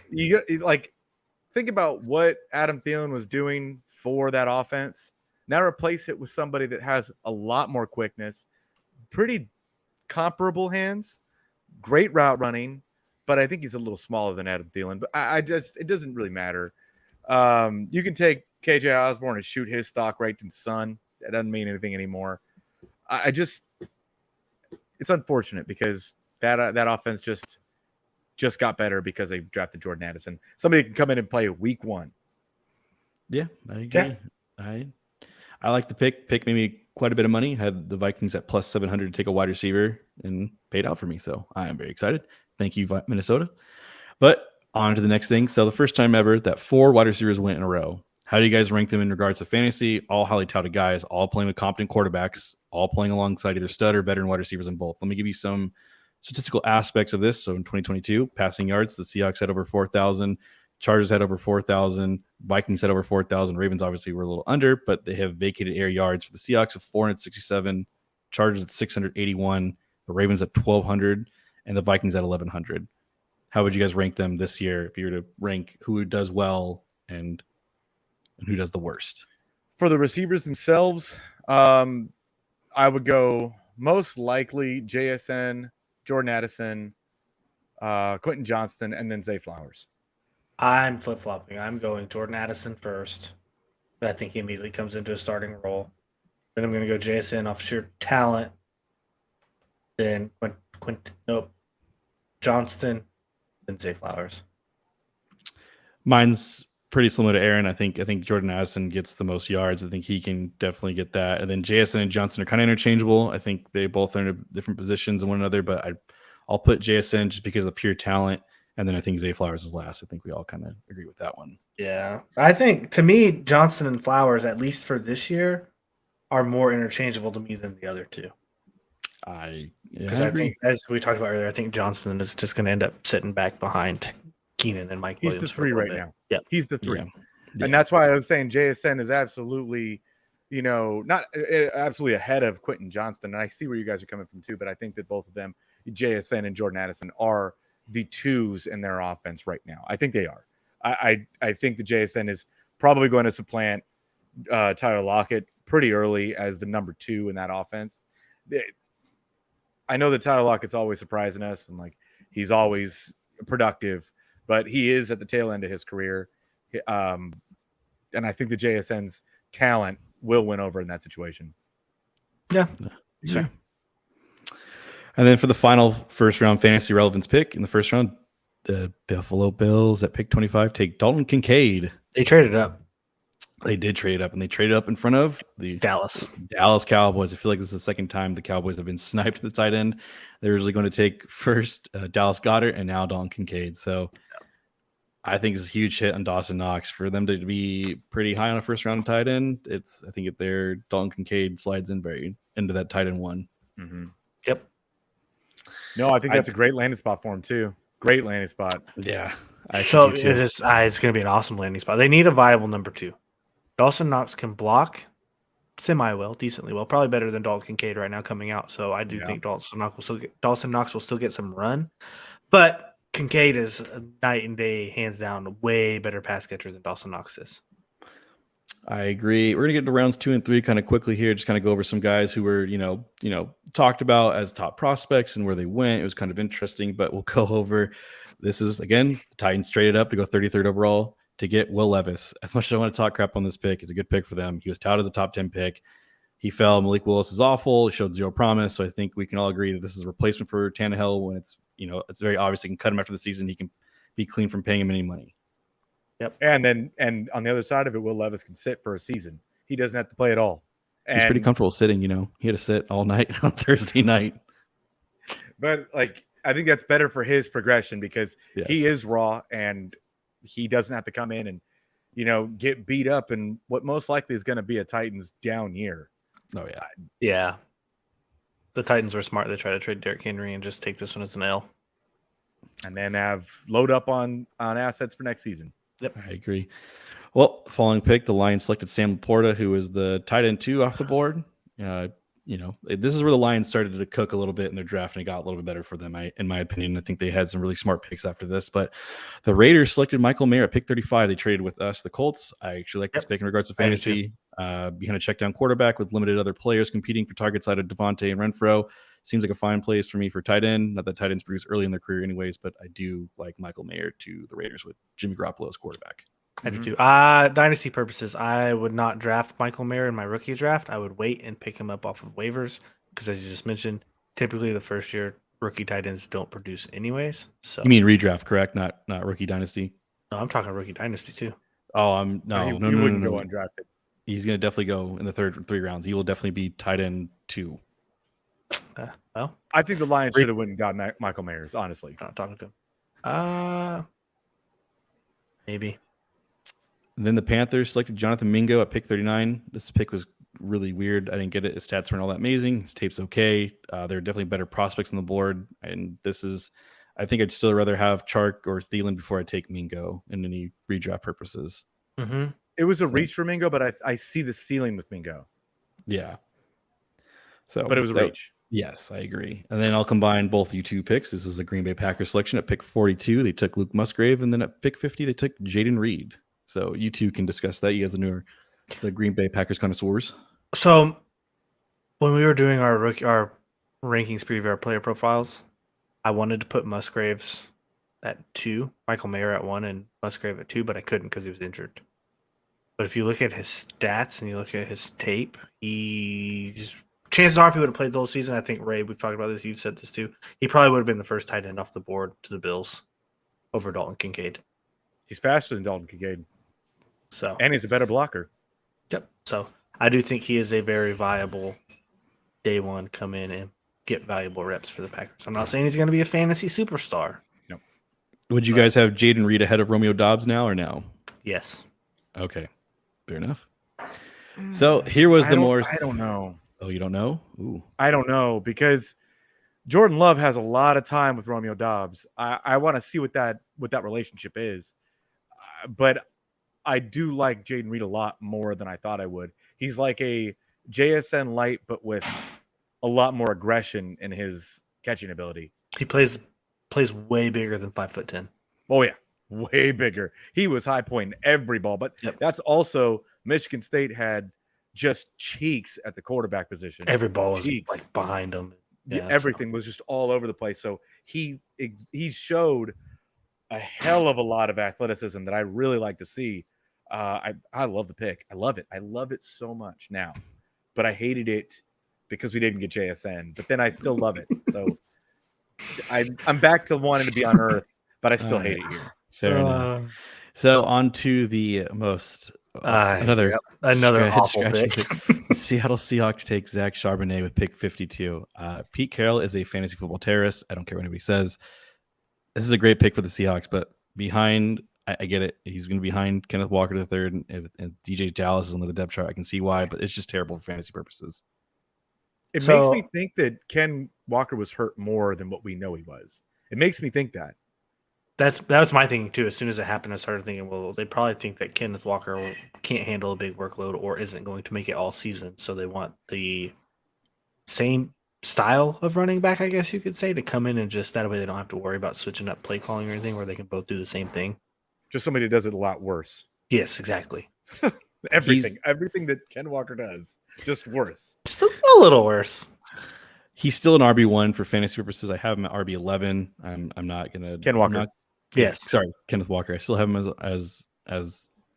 You think about what Adam Thielen was doing for that offense. Now replace it with somebody that has a lot more quickness, pretty comparable hands, great route running, but I think he's a little smaller than Adam Thielen. But it doesn't really matter. You can take KJ Osborne and shoot his stock right in the sun. That doesn't mean anything anymore. It's unfortunate because that offense just got better because they drafted Jordan Addison. Somebody can come in and play week 1. Yeah, I agree. Yeah. I like the pick made me quite a bit of money. Had the Vikings at plus 700 to take a wide receiver and paid out for me. So I am very excited. Thank you, Minnesota. But on to the next thing. So the first time ever that 4 wide receivers went in a row. How do you guys rank them in regards to fantasy? All highly touted guys, all playing with competent quarterbacks, all playing alongside either stud or veteran wide receivers in both. Let me give you some statistical aspects of this. So in 2022, passing yards, the Seahawks had over 4,000, Chargers had over 4,000, Vikings had over 4,000. Ravens obviously were a little under, but they have vacated air yards for the Seahawks of 467, Chargers at 681, the Ravens at 1,200, and the Vikings at 1,100. How would you guys rank them this year if you were to rank who does well and who does the worst? For the receivers themselves, I would go most likely JSN, Jordan Addison, Quentin Johnston, and then Zay Flowers. I'm flip-flopping. I'm going Jordan Addison first. But I think he immediately comes into a starting role. Then I'm going to go JSN off sheer talent. Then Johnston, then Zay Flowers. Mine's pretty similar to Aaron. I think Jordan Addison gets the most yards. I think he can definitely get that. And then JSN and Johnson are kind of interchangeable. I think they both are in different positions than one another, but I'll put JSN just because of the pure talent. And then I think Zay Flowers is last. I think we all kind of agree with that one. Yeah. I think, to me, Johnson and Flowers, at least for this year, are more interchangeable to me than the other two. I think, as we talked about earlier, I think Johnson is just going to end up sitting back behind Keenan and Mike Williams. He's the 3 right now. Yeah. He's the 3. Yeah. And that's why I was saying JSN is absolutely, not absolutely ahead of Quentin Johnston. And I see where you guys are coming from too, but I think that both of them, JSN and Jordan Addison, are the 2s in their offense right now. I think they are. I think the JSN is probably going to supplant Tyler Lockett pretty early as the number 2 in that offense. I know that Tyler Lockett's always surprising us and he's always productive, but he is at the tail end of his career. And I think the JSN's talent will win over in that situation. Yeah. Sure. And then for the final first round fantasy relevance pick in the first round, the Buffalo Bills at pick 25 take Dalton Kincaid. They traded up. They did trade up, and they traded up in front of the Dallas Cowboys. I feel like this is the second time the Cowboys have been sniped at the tight end. They're usually going to take first Dallas Goedert and now Dalton Kincaid. So I think it's a huge hit on Dawson Knox for them to be pretty high on a first round tight end. I think their Dalton Kincaid slides in very into that tight end one. Mm-hmm. Yep. No, I think that's a great landing spot for him too. Great landing spot. Yeah. So it is. It's going to be an awesome landing spot. They need a viable number 2. Dawson Knox can block semi-well, decently well, probably better than Dalton Kincaid right now coming out. So I do think Dawson Knox will still get some run, but Kincaid is night and day, hands down, a way better pass catcher than Dawson Knox is. I agree. We're gonna get to rounds 2 and 3 kind of quickly here. Just kind of go over some guys who were, talked about as top prospects and where they went. It was kind of interesting, but we'll go over. This is again the Titans traded up to go 33rd overall to get Will Levis. As much as I want to talk crap on this pick, it's a good pick for them. He was touted as a top 10 pick. He fell. Malik Willis is awful. He showed zero promise. So I think we can all agree that this is a replacement for Tannehill when it's very obvious they can cut him after the season. He can be clean from paying him any money. Yep. And on the other side of it, Will Levis can sit for a season. He doesn't have to play at all. And he's pretty comfortable sitting, He had to sit all night on Thursday night. But I think that's better for his progression because he is raw and he doesn't have to come in and, get beat up in what most likely is going to be a Titans down year. Oh, yeah. Yeah. The Titans were smart. They tried to trade Derrick Henry and just take this one as an L. And then load up on assets for next season. Yep. I agree. Well, following pick, the Lions selected Sam Laporta, who was the tight end 2 off the board. This is where the Lions started to cook a little bit in their draft, and it got a little bit better for them, in my opinion. I think they had some really smart picks after this. But the Raiders selected Michael Mayer at pick 35. They traded with us, the Colts. I actually like this pick in regards to fantasy. Behind a check-down quarterback with limited other players competing for targets out of Devontae and Renfro. Seems like a fine place for me for tight end. Not that tight ends produce early in their career anyways, but I do like Michael Mayer to the Raiders with Jimmy Garoppolo as quarterback. I do too. Dynasty purposes, I would not draft Michael Mayer in my rookie draft. I would wait and pick him up off of waivers because, as you just mentioned, typically the first year rookie tight ends don't produce anyways. So you mean redraft, correct? Not rookie dynasty. No, I'm talking rookie dynasty too. Oh, no. He wouldn't go undrafted. He's going to definitely go in the third 3 rounds. He will definitely be tight end 2. Well, I think the Lions should have went and got Michael Mayers, honestly. I'm not talking to him. Maybe. And then the Panthers selected Jonathan Mingo at pick 39. This pick was really weird. I didn't get it. His stats weren't all that amazing. His tape's okay. There are definitely better prospects on the board. And I think I'd still rather have Chark or Thielen before I take Mingo in any redraft purposes. Mm-hmm. It was a reach for Mingo, but I see the ceiling with Mingo. Yeah. But it was a reach. Yes, I agree. And then I'll combine both you 2 picks. This is a Green Bay Packers selection. At pick 42, they took Luke Musgrave, and then at pick 50, they took Jaden Reed. So you 2 can discuss that. You guys are the Green Bay Packers connoisseurs. So when we were doing our rankings preview, our player profiles, I wanted to put Musgraves at 2, Michael Mayer at 1, and Musgrave at 2, but I couldn't because he was injured. But if you look at his stats and you look at his tape, chances are if he would have played the whole season, I think, Ray, we've talked about this, you've said this too, he probably would have been the first tight end off the board to the Bills over Dalton Kincaid. He's faster than Dalton Kincaid. So, and he's a better blocker. Yep. So I do think he is a very viable day one, come in and get valuable reps for the Packers. I'm not saying he's going to be a fantasy superstar. No. Would you guys have Jaden Reed ahead of Romeo Doubs now or no? Yes. Okay. Fair enough. So here was I don't know. Oh, you don't know? Ooh. I don't know because Jordan Love has a lot of time with Romeo Doubs. I want to see what that relationship is. But I do like Jaden Reed a lot more than I thought I would. He's like a JSN light, but with a lot more aggression in his catching ability. He plays way bigger than 5'10". Oh yeah, way bigger. He was high pointing every ball, but that's also Michigan State had just cheeks at the quarterback position. Every ball was like behind him. Yeah, everything was just all over the place. So he showed a hell of a lot of athleticism that I really like to see. I love the pick. I love it. I love it so much now, but I hated it because we didn't get JSN. But then I still love it. So I'm back to wanting to be on Earth, but I still hate it here. Fair enough. So on to the most Another awful scratching pick. The Seattle Seahawks take Zach Charbonnet with pick 52. Pete Carroll is a fantasy football terrorist. I don't care what anybody says. This is a great pick for the Seahawks, but behind, I get it. He's going to be behind Kenneth Walker III and DJ Dallas is on the depth chart. I can see why, but it's just terrible for fantasy purposes. It makes me think that Ken Walker was hurt more than what we know he was. It makes me think that. That was my thinking too. As soon as it happened, I started thinking, well, they probably think that Kenneth Walker can't handle a big workload or isn't going to make it all season. So they want the same style of running back, I guess you could say, to come in and just that way they don't have to worry about switching up play calling or anything, where they can both do the same thing. Just somebody that does it a lot worse. Yes, exactly. Everything that Ken Walker does, just worse. Just a little worse. He's still an RB1 for fantasy purposes. I have him at RB11. I'm not gonna Ken Walker. Yes, sorry, Kenneth Walker. I still have him as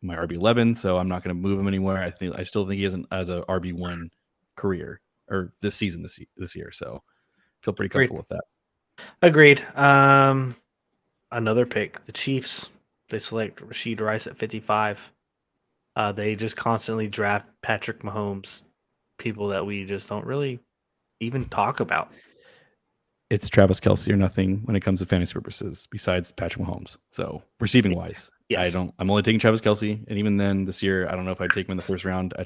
my RB11, so I'm not going to move him anywhere. I still think he has as a RB1 career or this season this year. So I feel pretty comfortable with that. Agreed. Another pick, the Chiefs. They select Rashid Rice at 55. They just constantly draft Patrick Mahomes, people that we just don't really even talk about. It's Travis Kelce or nothing when it comes to fantasy purposes, besides Patrick Mahomes. So receiving wise, yes. I'm only taking Travis Kelce, and even then this year, I don't know if I'd take him in the first round. I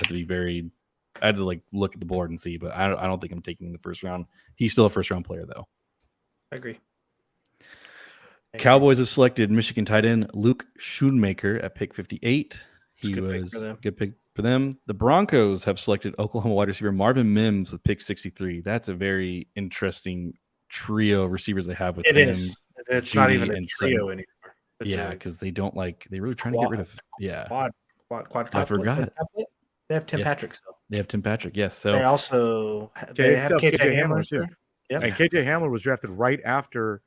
had to like look at the board and see, but I don't think I'm taking him in the first round. He's still a first round player though. I agree. Cowboys have selected Michigan tight end Luke Schoonmaker at pick 58. He was a good pick for them. The Broncos have selected Oklahoma wide receiver Marvin Mims with pick 63. That's a very interesting trio of receivers they have with him. It is. It's Judy, not even a and trio anymore. It's because they don't they're really trying to get rid of. Yeah. Quad. I forgot. They have Tim Patrick still. They have Tim Patrick, yes. So they also have KJ Hamler too. Yep. And KJ Hamler was drafted right after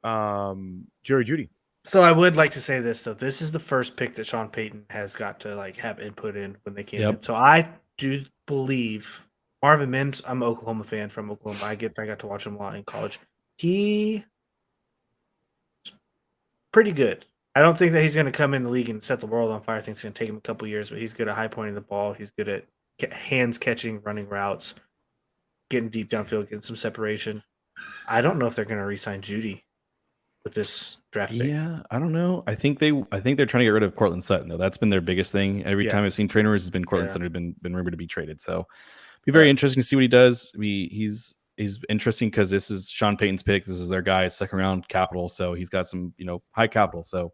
Jerry Jeudy. So I would like to say this though. This is the first pick that Sean Payton has got to have input in when they came in. So I do believe Marvin Mims. I'm an Oklahoma fan from Oklahoma. I got to watch him a lot in college. He's pretty good. I don't think that he's going to come in the league and set the world on fire. I think it's going to take him a couple years, but he's good at high pointing the ball. He's good at hands catching, running routes, getting deep downfield, getting some separation. I don't know if they're going to re-sign Jeudy with this draft pick. Yeah, I don't know. I think they're trying to get rid of Cortland Sutton though. That's been their biggest thing. Every time I've seen trade rumors, has been Cortland Sutton been rumored to be traded. So be very interesting to see what he does. He's interesting because this is Sean Payton's pick. This is their guy, second round capital. So he's got some high capital. So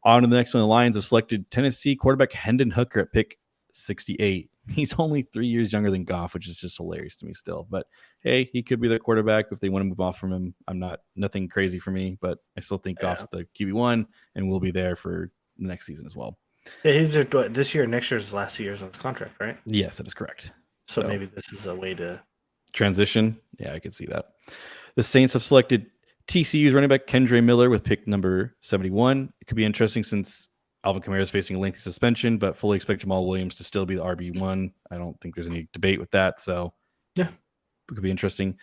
on to the next one, the Lions have selected Tennessee quarterback Hendon Hooker at pick 68. He's only 3 years younger than Goff, which is just hilarious to me still. But hey, he could be their quarterback if they want to move off from him. Nothing crazy for me, but I still think Goff's the QB1 and will be there for the next season as well. Yeah, he's this year, next year's the last 2 years on his contract, right? Yes, that is correct. So maybe this is a way to transition. Yeah, I could see that. The Saints have selected TCU's running back Kendre Miller with pick number 71. It could be interesting since Alvin Kamara is facing a lengthy suspension, but fully expect Jamal Williams to still be the RB1. I don't think there's any debate with that. So, yeah, it could be interesting.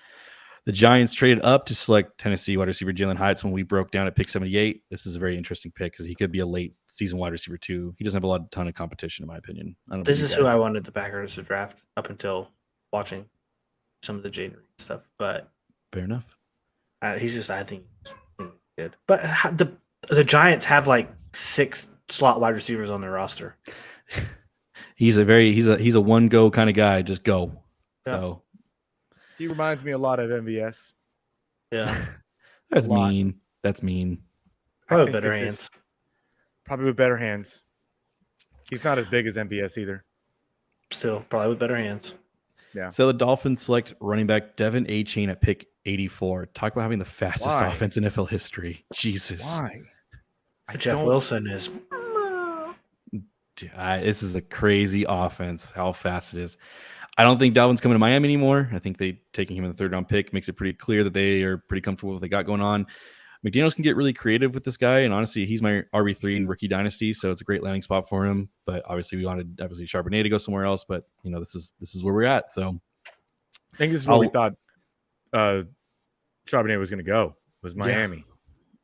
The Giants traded up to select Tennessee wide receiver Jalen Hyatt when we broke down at pick 78. This is a very interesting pick because he could be a late season wide receiver too. He doesn't have a ton of competition, in my opinion. This is who I wanted the Packers to draft up until watching some of the Jaden Reed stuff. But fair enough. He's just, I think, good. But the Giants have 6 slot wide receivers on their roster. He's a one go kind of guy. Just go. Yeah. So he reminds me a lot of MVS. Yeah, that's mean. That's mean. Probably better hands. Probably with better hands. He's not as big as MVS either. Still, probably with better hands. Yeah. So the Dolphins select running back Devin Achane at pick 84. Talk about having the fastest offense in NFL history. Jesus. Why? Jeff Wilson is. This is a crazy offense, how fast it is. I don't think Dalvin's coming to Miami anymore. I think taking him in the third round pick makes it pretty clear that they are pretty comfortable with what they got going on. McDaniels can get really creative with this guy, and honestly, he's my RB3 in rookie dynasty, so it's a great landing spot for him. But obviously, we wanted Charbonnet to go somewhere else. But this is where we're at. So I think this is where we thought Charbonnet was going to go. Was Miami?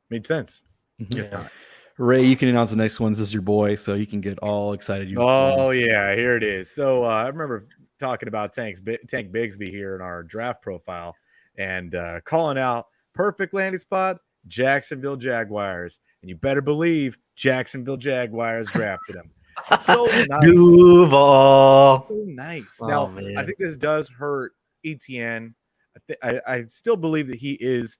Made sense. Mm-hmm. Yes, not. Ray, you can announce the next one. This is your boy, so you can get all excited. Oh yeah, here it is. So I remember talking about Tank Bigsby here in our draft profile, and calling out perfect landing spot, Jacksonville Jaguars, and you better believe Jacksonville Jaguars drafted him. It's so nice. Duval. So nice. Oh, Now man. I think this does hurt ETN. I still believe that he is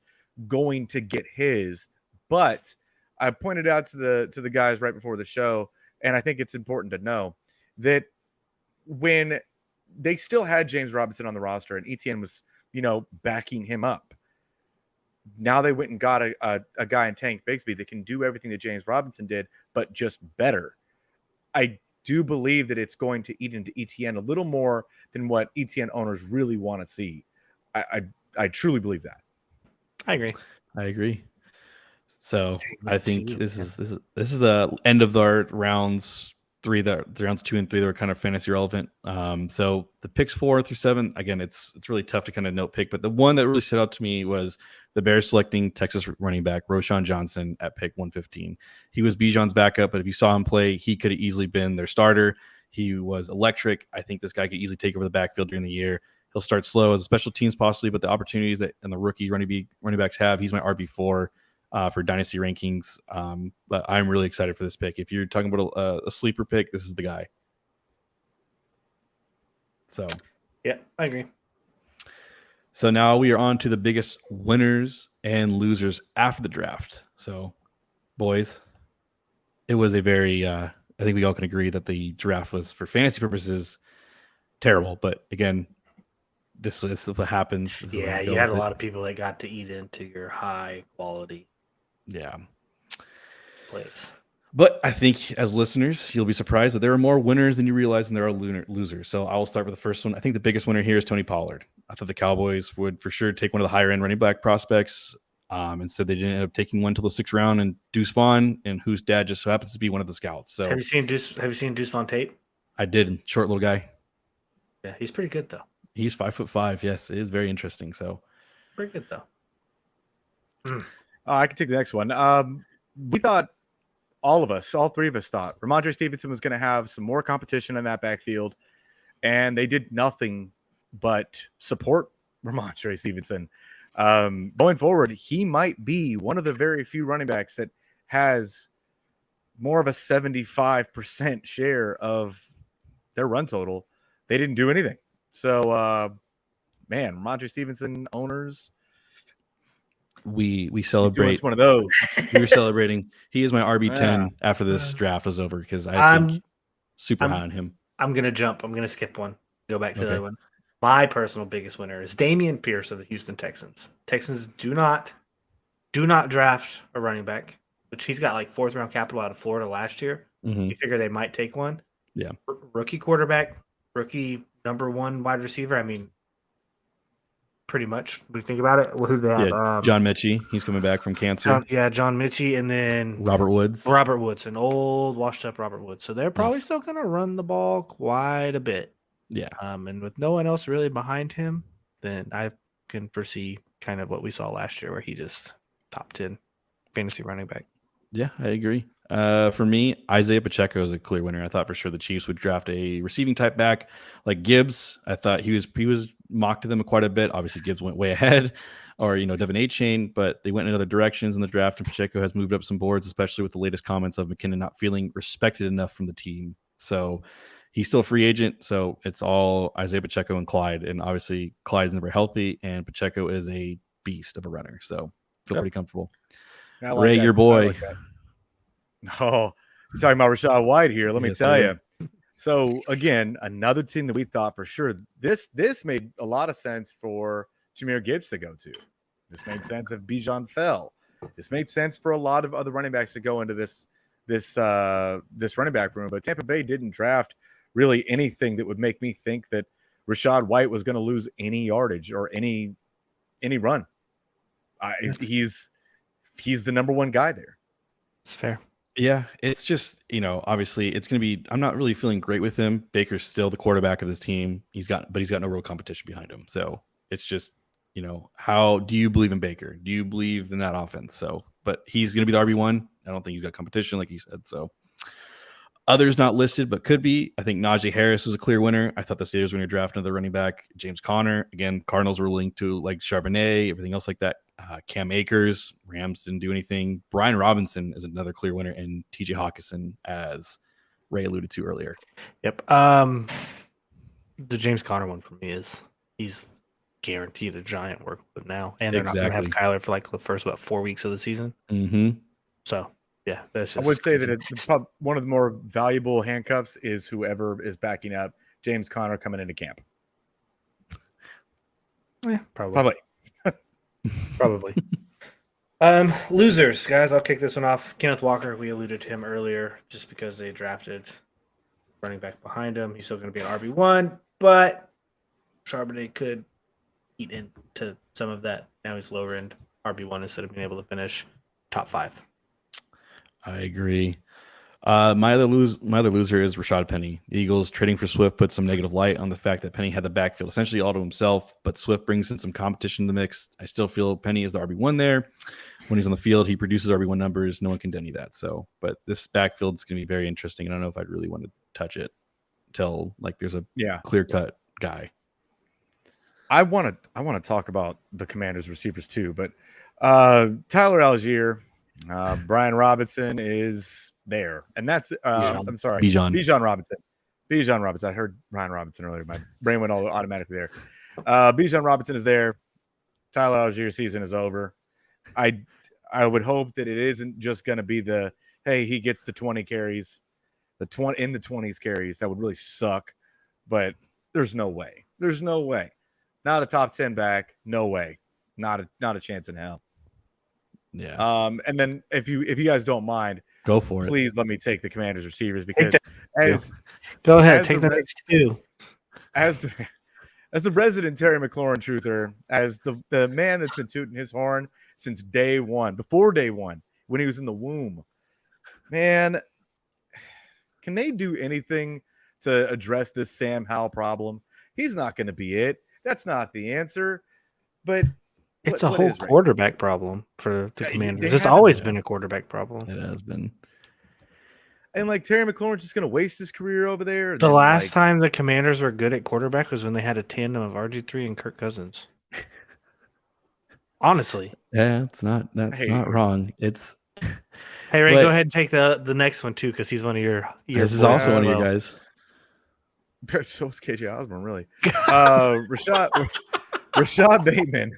going to get his, but I pointed out to the guys right before the show, and I think it's important to know that when they still had James Robinson on the roster and ETN was, backing him up, now they went and got a guy in Tank Bigsby that can do everything that James Robinson did, but just better. I do believe that it's going to eat into ETN a little more than what ETN owners really want to see. I truly believe that. I agree. So I think this is the end of our rounds 3. The rounds 2 and 3 that were kind of fantasy relevant. So the picks 4 through 7, again, it's really tough to kind of note pick, but the one that really stood out to me was the Bears selecting Texas running back Roschon Johnson at pick 115. He was Bijan's backup, but if you saw him play, he could have easily been their starter. He was electric. I think this guy could easily take over the backfield during the year. He'll start slow as a special teams possibly, but the opportunities that and the rookie running backs have, he's my RB4 for dynasty rankings. But I'm really excited for this pick. If you're talking about a sleeper pick, this is the guy. So yeah, I agree. So now we are on to the biggest winners and losers after the draft. So, boys, it was a very, I think we all can agree that the draft was, for fantasy purposes, terrible. But again, this is what happens. You had a lot of people that got to eat into your high quality plays. But I think as listeners, you'll be surprised that there are more winners than you realize and there are losers. So I will start with the first one. I think the biggest winner here is Tony Pollard. I thought the Cowboys would for sure take one of the higher end running back prospects. Instead, they didn't end up taking one till the 6th round, and Deuce Vaughn, and whose dad just so happens to be one of the scouts. So have you seen Deuce Vaughn tape? I did. Short little guy. Yeah, he's pretty good though. He's 5'5". Yes, it is very interesting. So pretty good though. I can take the next one. We thought, all 3 of us thought Ramondre Stevenson was going to have some more competition in that backfield, and they did nothing but support Ramondre Stevenson. Going forward, he might be one of the very few running backs that has more of a 75% share of their run total. They didn't do anything. So, Ramondre Stevenson owners, we celebrate. It's one of those. We're celebrating. He is my RB10 after this draft is over because I'm super high on him. I'm gonna jump. I'm gonna skip one. Go back to the other one. My personal biggest winner is Dameon Pierce of the Houston Texans. Texans do not draft a running back, which he's got like 4th round capital out of Florida last year. Mm-hmm. You figure they might take one. Yeah. Rookie quarterback, rookie number 1 wide receiver. I mean, pretty much. When you think about it, who they have? Yeah, John Mechie. He's coming back from cancer. John Mechie, and then Robert Woods, an old washed up Robert Woods. So they're probably still going to run the ball quite a bit. Yeah. And with no one else really behind him, then I can foresee kind of what we saw last year, where he just top 10 fantasy running back. Yeah, I agree. For me, Isaiah Pacheco is a clear winner. I thought for sure the Chiefs would draft a receiving type back like Gibbs. I thought he was mocked to them quite a bit. Obviously, Gibbs went way ahead, or Devin A-Chain, but they went in other directions in the draft, and Pacheco has moved up some boards, especially with the latest comments of McKinnon not feeling respected enough from the team. So he's still a free agent. So it's all Isaiah Pacheco and Clyde, and obviously Clyde's never healthy, and Pacheco is a beast of a runner. So feel pretty comfortable. Ray, your boy. Oh, you're talking about Rachaad White here. Let me tell you. So again, another team that we thought for sure this made a lot of sense for Jahmyr Gibbs to go to. This made sense if Bijan fell. This made sense for a lot of other running backs to go into this running back room. But Tampa Bay didn't draft really anything that would make me think that Rachaad White was going to lose any yardage or any run. He's the number 1 guy there. It's fair. Yeah, it's just, obviously it's going to be, I'm not really feeling great with him. Baker's still the quarterback of this team. He's got no real competition behind him. So it's just, how do you believe in Baker? Do you believe in that offense? So, but he's going to be the RB1. I don't think he's got competition, like you said. So, others not listed, but could be. I think Najee Harris was a clear winner. I thought the Steelers were going to draft another running back. James Conner. Again, Cardinals were linked to like Charbonnet, everything else like that. Cam Akers. Rams didn't do anything. Brian Robinson is another clear winner. And TJ Hawkinson, as Ray alluded to earlier. Yep. The James Conner one for me he's guaranteed a giant workload now. And they're not going to have Kyler for like the first, 4 weeks of the season. Mm-hmm. So, yeah, that's just I would say that one of the more valuable handcuffs is whoever is backing up James Conner coming into camp. Yeah, probably. Losers, guys. I'll kick this one off. Kenneth Walker, we alluded to him earlier just because they drafted running back behind him. He's still going to be an RB1, but Charbonnet could eat into some of that. Now he's lower end RB1 instead of being able to finish top 5. I agree. My other loser is Rashad Penny. The Eagles trading for Swift put some negative light on the fact that Penny had the backfield essentially all to himself, but Swift brings in some competition in the mix. I still feel Penny is the RB1 there. When he's on the field, he produces RB1 numbers. No one can deny that. So, but this backfield is going to be very interesting. I don't know if I'd really want to touch it until like there's a clear-cut guy. I want to talk about the Commanders receivers too, but Tyler Algier, Brian Robinson is there, and that's I'm sorry, Bijan Robinson. I heard Brian Robinson earlier. My brain went all automatically there. Bijan Robinson is there. Tyler Algier season is over. I would hope that it isn't just going to be he gets the 20 carries, the 20s carries. That would really suck, but there's no way. There's no way. Not a top 10 back. No way. Not a chance in hell. Yeah. And then if you guys don't mind, go for it. Please let me take the Commanders receivers because go ahead, take the next two. As the resident Terry McLaurin truther, as the man that's been tooting his horn since before day one, when he was in the womb, man, can they do anything to address this Sam Howell problem? He's not going to be it. That's not the answer. But it's a whole quarterback problem for the Commanders. It's always been a quarterback problem. It has been. And like Terry McLaurin's just going to waste his career over there. The last time the Commanders were good at quarterback was when they had a tandem of RG3 and Kirk Cousins. Honestly. Yeah, that's not wrong. It's Hey Ray, go ahead and take the next one too, because he's one of your this is also one of your guys. So is KJ Osborne, really. Rashad Bateman.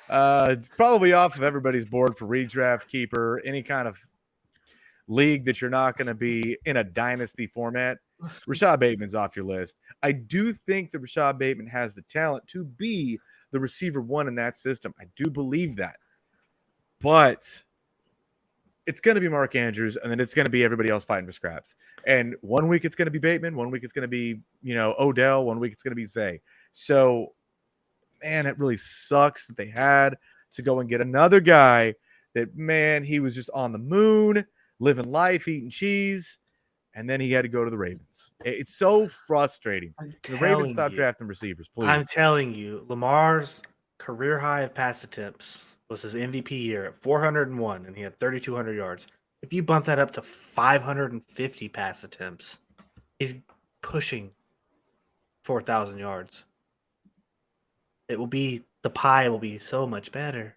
It's probably off of everybody's board for redraft, keeper, any kind of league that you're not going to be in a dynasty format. Rashad Bateman's off your list. I do think that Rashad Bateman has the talent to be the receiver 1 in that system. I do believe that. But it's going to be Mark Andrews, and then it's going to be everybody else fighting for scraps. And 1 week it's going to be Bateman, 1 week it's going to be, Odell, 1 week it's going to be Zay. So, man, it really sucks that they had to go and get another guy that, man, he was just on the moon, living life, eating cheese, and then he had to go to the Ravens. It's so frustrating. The Ravens stopped drafting receivers, please. I'm telling you, Lamar's career high of pass attempts was his MVP year at 401, and he had 3,200 yards. If you bump that up to 550 pass attempts, he's pushing 4,000 yards. The pie will be so much better,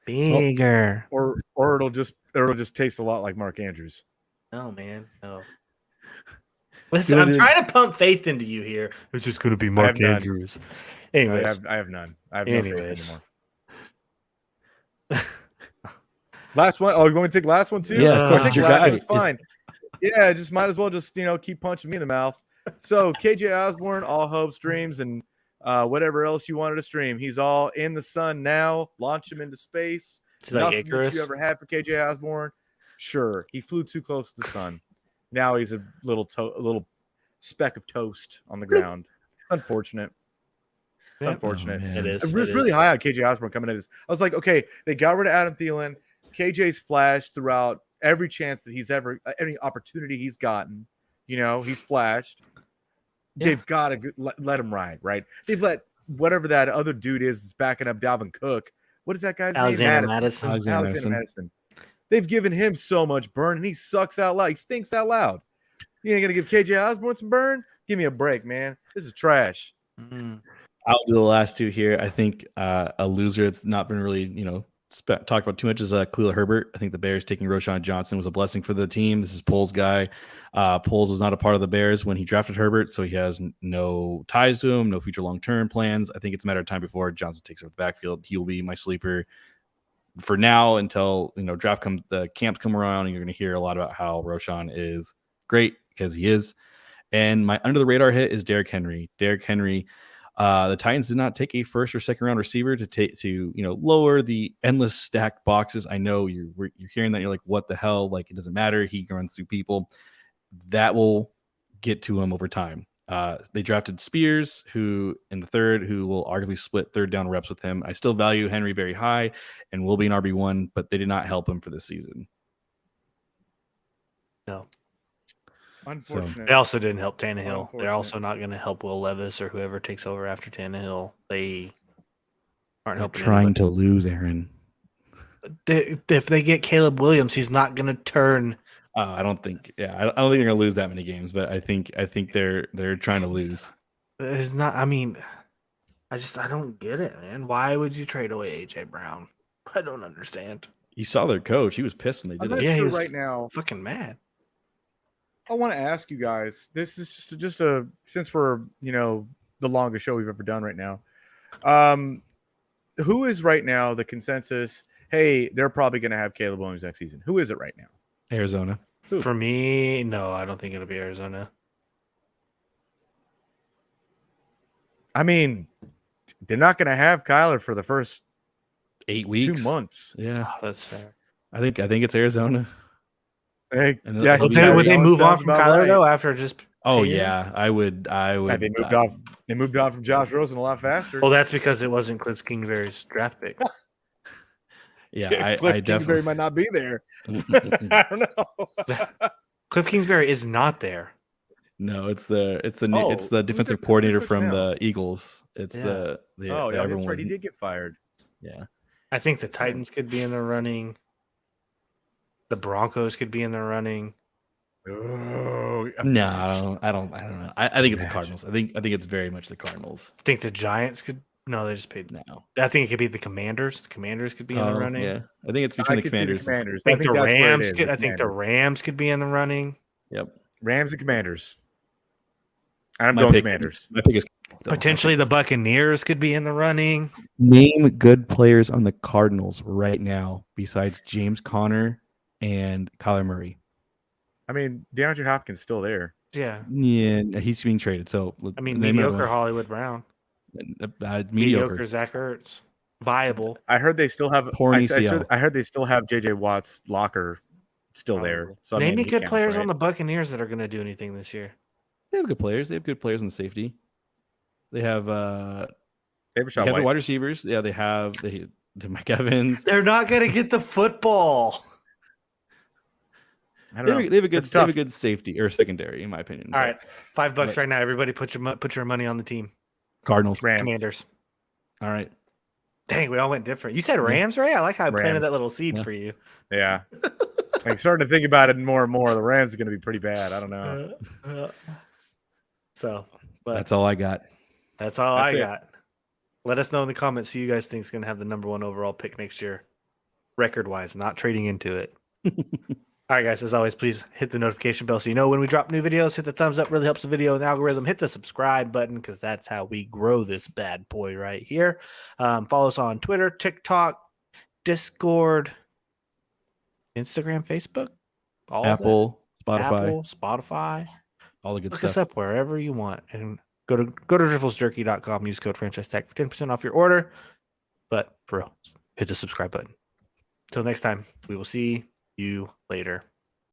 bigger, or it'll just taste a lot like Mark Andrews. No, man, no. Listen, I'm trying to pump faith into you here. It's just going to be Mark Andrews. Anyways, I have none. I have no faith anymore. Last one. Oh, you want me to take the last one too? Yeah, I think the last one's fine. Yeah, just might as well just keep punching me in the mouth. So KJ Osborne, all hopes, dreams, and whatever else you wanted to stream. He's all in the sun now. Launch him into space. Nothing that you ever had for KJ Osborne. Sure, he flew too close to the sun. Now he's a little speck of toast on the ground. It's unfortunate. It's unfortunate. It is. I was really high on KJ Osborne coming into this. I was like, okay, they got rid of Adam Thielen. KJ's flashed throughout every chance that he's ever, any opportunity he's gotten. He's flashed. Yeah. They've got to let him ride, right? They've let whatever that other dude is that's backing up Dalvin Cook. What is that guy's Alexander name? Madison. Alexander Madison. They've given him so much burn, and he sucks out loud. He stinks out loud. You ain't gonna give KJ Osborne some burn? Give me a break, man. This is trash. I'll do the last two here. I think a loser that's not been really, talked about too much is Khalil Herbert. I think the Bears taking Roschon Johnson was a blessing for the team. This is Poles' guy. Poles was not a part of the Bears when he drafted Herbert, so he has no ties to him, no future long-term plans. I think it's a matter of time before Johnson takes over the backfield. He will be my sleeper for now until the camps come around, and you're going to hear a lot about how Roschon is great because he is. And my under the radar hit is Derrick Henry. Derrick Henry. The Titans did not take a first or second round receiver to lower the endless stacked boxes. I know you're hearing that, you're like, what the hell? Like, it doesn't matter. He runs through people. That will get to him over time. They drafted Spears, who in the third, who will arguably split third down reps with him. I still value Henry very high and will be an RB1, but they did not help him for this season. No. Unfortunate. They also didn't help Tannehill. They're also not going to help Will Levis or whoever takes over after Tannehill. They aren't helping. Trying to lose, Aaron. If they get Caleb Williams, he's not going to turn. I don't think. Yeah, I don't think they're going to lose that many games, but I think they're trying to lose. It's not. I mean, I don't get it, man. Why would you trade away AJ Brown? I don't understand. You saw their coach. He was pissed when they did it. Yeah, he was right now. Fucking mad. I want to ask you guys. This is just a since we're the longest show we've ever done right now. Who is right now the consensus? Hey, they're probably going to have Caleb Williams next season. Who is it right now? Arizona. Who? For me, no, I don't think it'll be Arizona. I mean, they're not going to have Kyler for the first 8 weeks, 2 months. Yeah, that's fair. I think it's Arizona. Hey, would they move on from Kyler though after just? Oh yeah, I would. Yeah, they moved off. They moved on from Josh Rosen a lot faster. Well, that's because it wasn't Cliff Kingsbury's draft pick. Yeah, Cliff Kingsbury might not be there. I don't know. Cliff Kingsbury is not there. No, it's the defensive coordinator from the Eagles. It's that's right. He did get fired. Yeah, I think the Titans could be in the running. The Broncos could be in the running. Oh no, I don't know. I think it's the Cardinals. I think it's very much the Cardinals. I think the Giants could. No, they just paid. No, I think it could be the Commanders. The Commanders could be in the running. Yeah, I think it's between the Commanders. I think the Rams could. I think the Rams could be in the running. Yep, Rams and Commanders. I'm going Commanders. My pick is potentially the Buccaneers could be in the running. Name good players on the Cardinals right now besides James Conner and Kyler Murray. I mean, DeAndre Hopkins still there. Yeah, he's being traded. So I mean, mediocre Hollywood Brown, mediocre Zach Ertz, viable. I heard they still have. I heard they still have JJ Watt's locker still there. So name me good players on the Buccaneers that are going to do anything this year. They have good players. They have good players in the safety. They have the wide receivers. Yeah, they have Mike Evans. They're not going to get the football. I don't know. They have a good safety or secondary, in my opinion. All right, $5 right now. Everybody, put your money on the team. Cardinals, Rams. Commanders. All right. Dang, we all went different. You said Rams, right? I like how I planted that little seed for you. Yeah. I'm starting to think about it more and more. The Rams are going to be pretty bad. I don't know. But that's all I got. That's all I got. Let us know in the comments who you guys think is going to have the number 1 overall pick next year, record-wise, not trading into it. All right, guys, as always, please hit the notification bell so you know when we drop new videos. Hit the thumbs up, really helps the video and the algorithm. Hit the subscribe button because that's how we grow this bad boy right here. Follow us on Twitter, TikTok, Discord, Instagram, Facebook, Apple, Spotify, all the good stuff. stuff. Look us up wherever you want and go to drifflesjerky.com. Use code franchise tag for 10% off your order. But for real, hit the subscribe button. Until next time, we will see you later.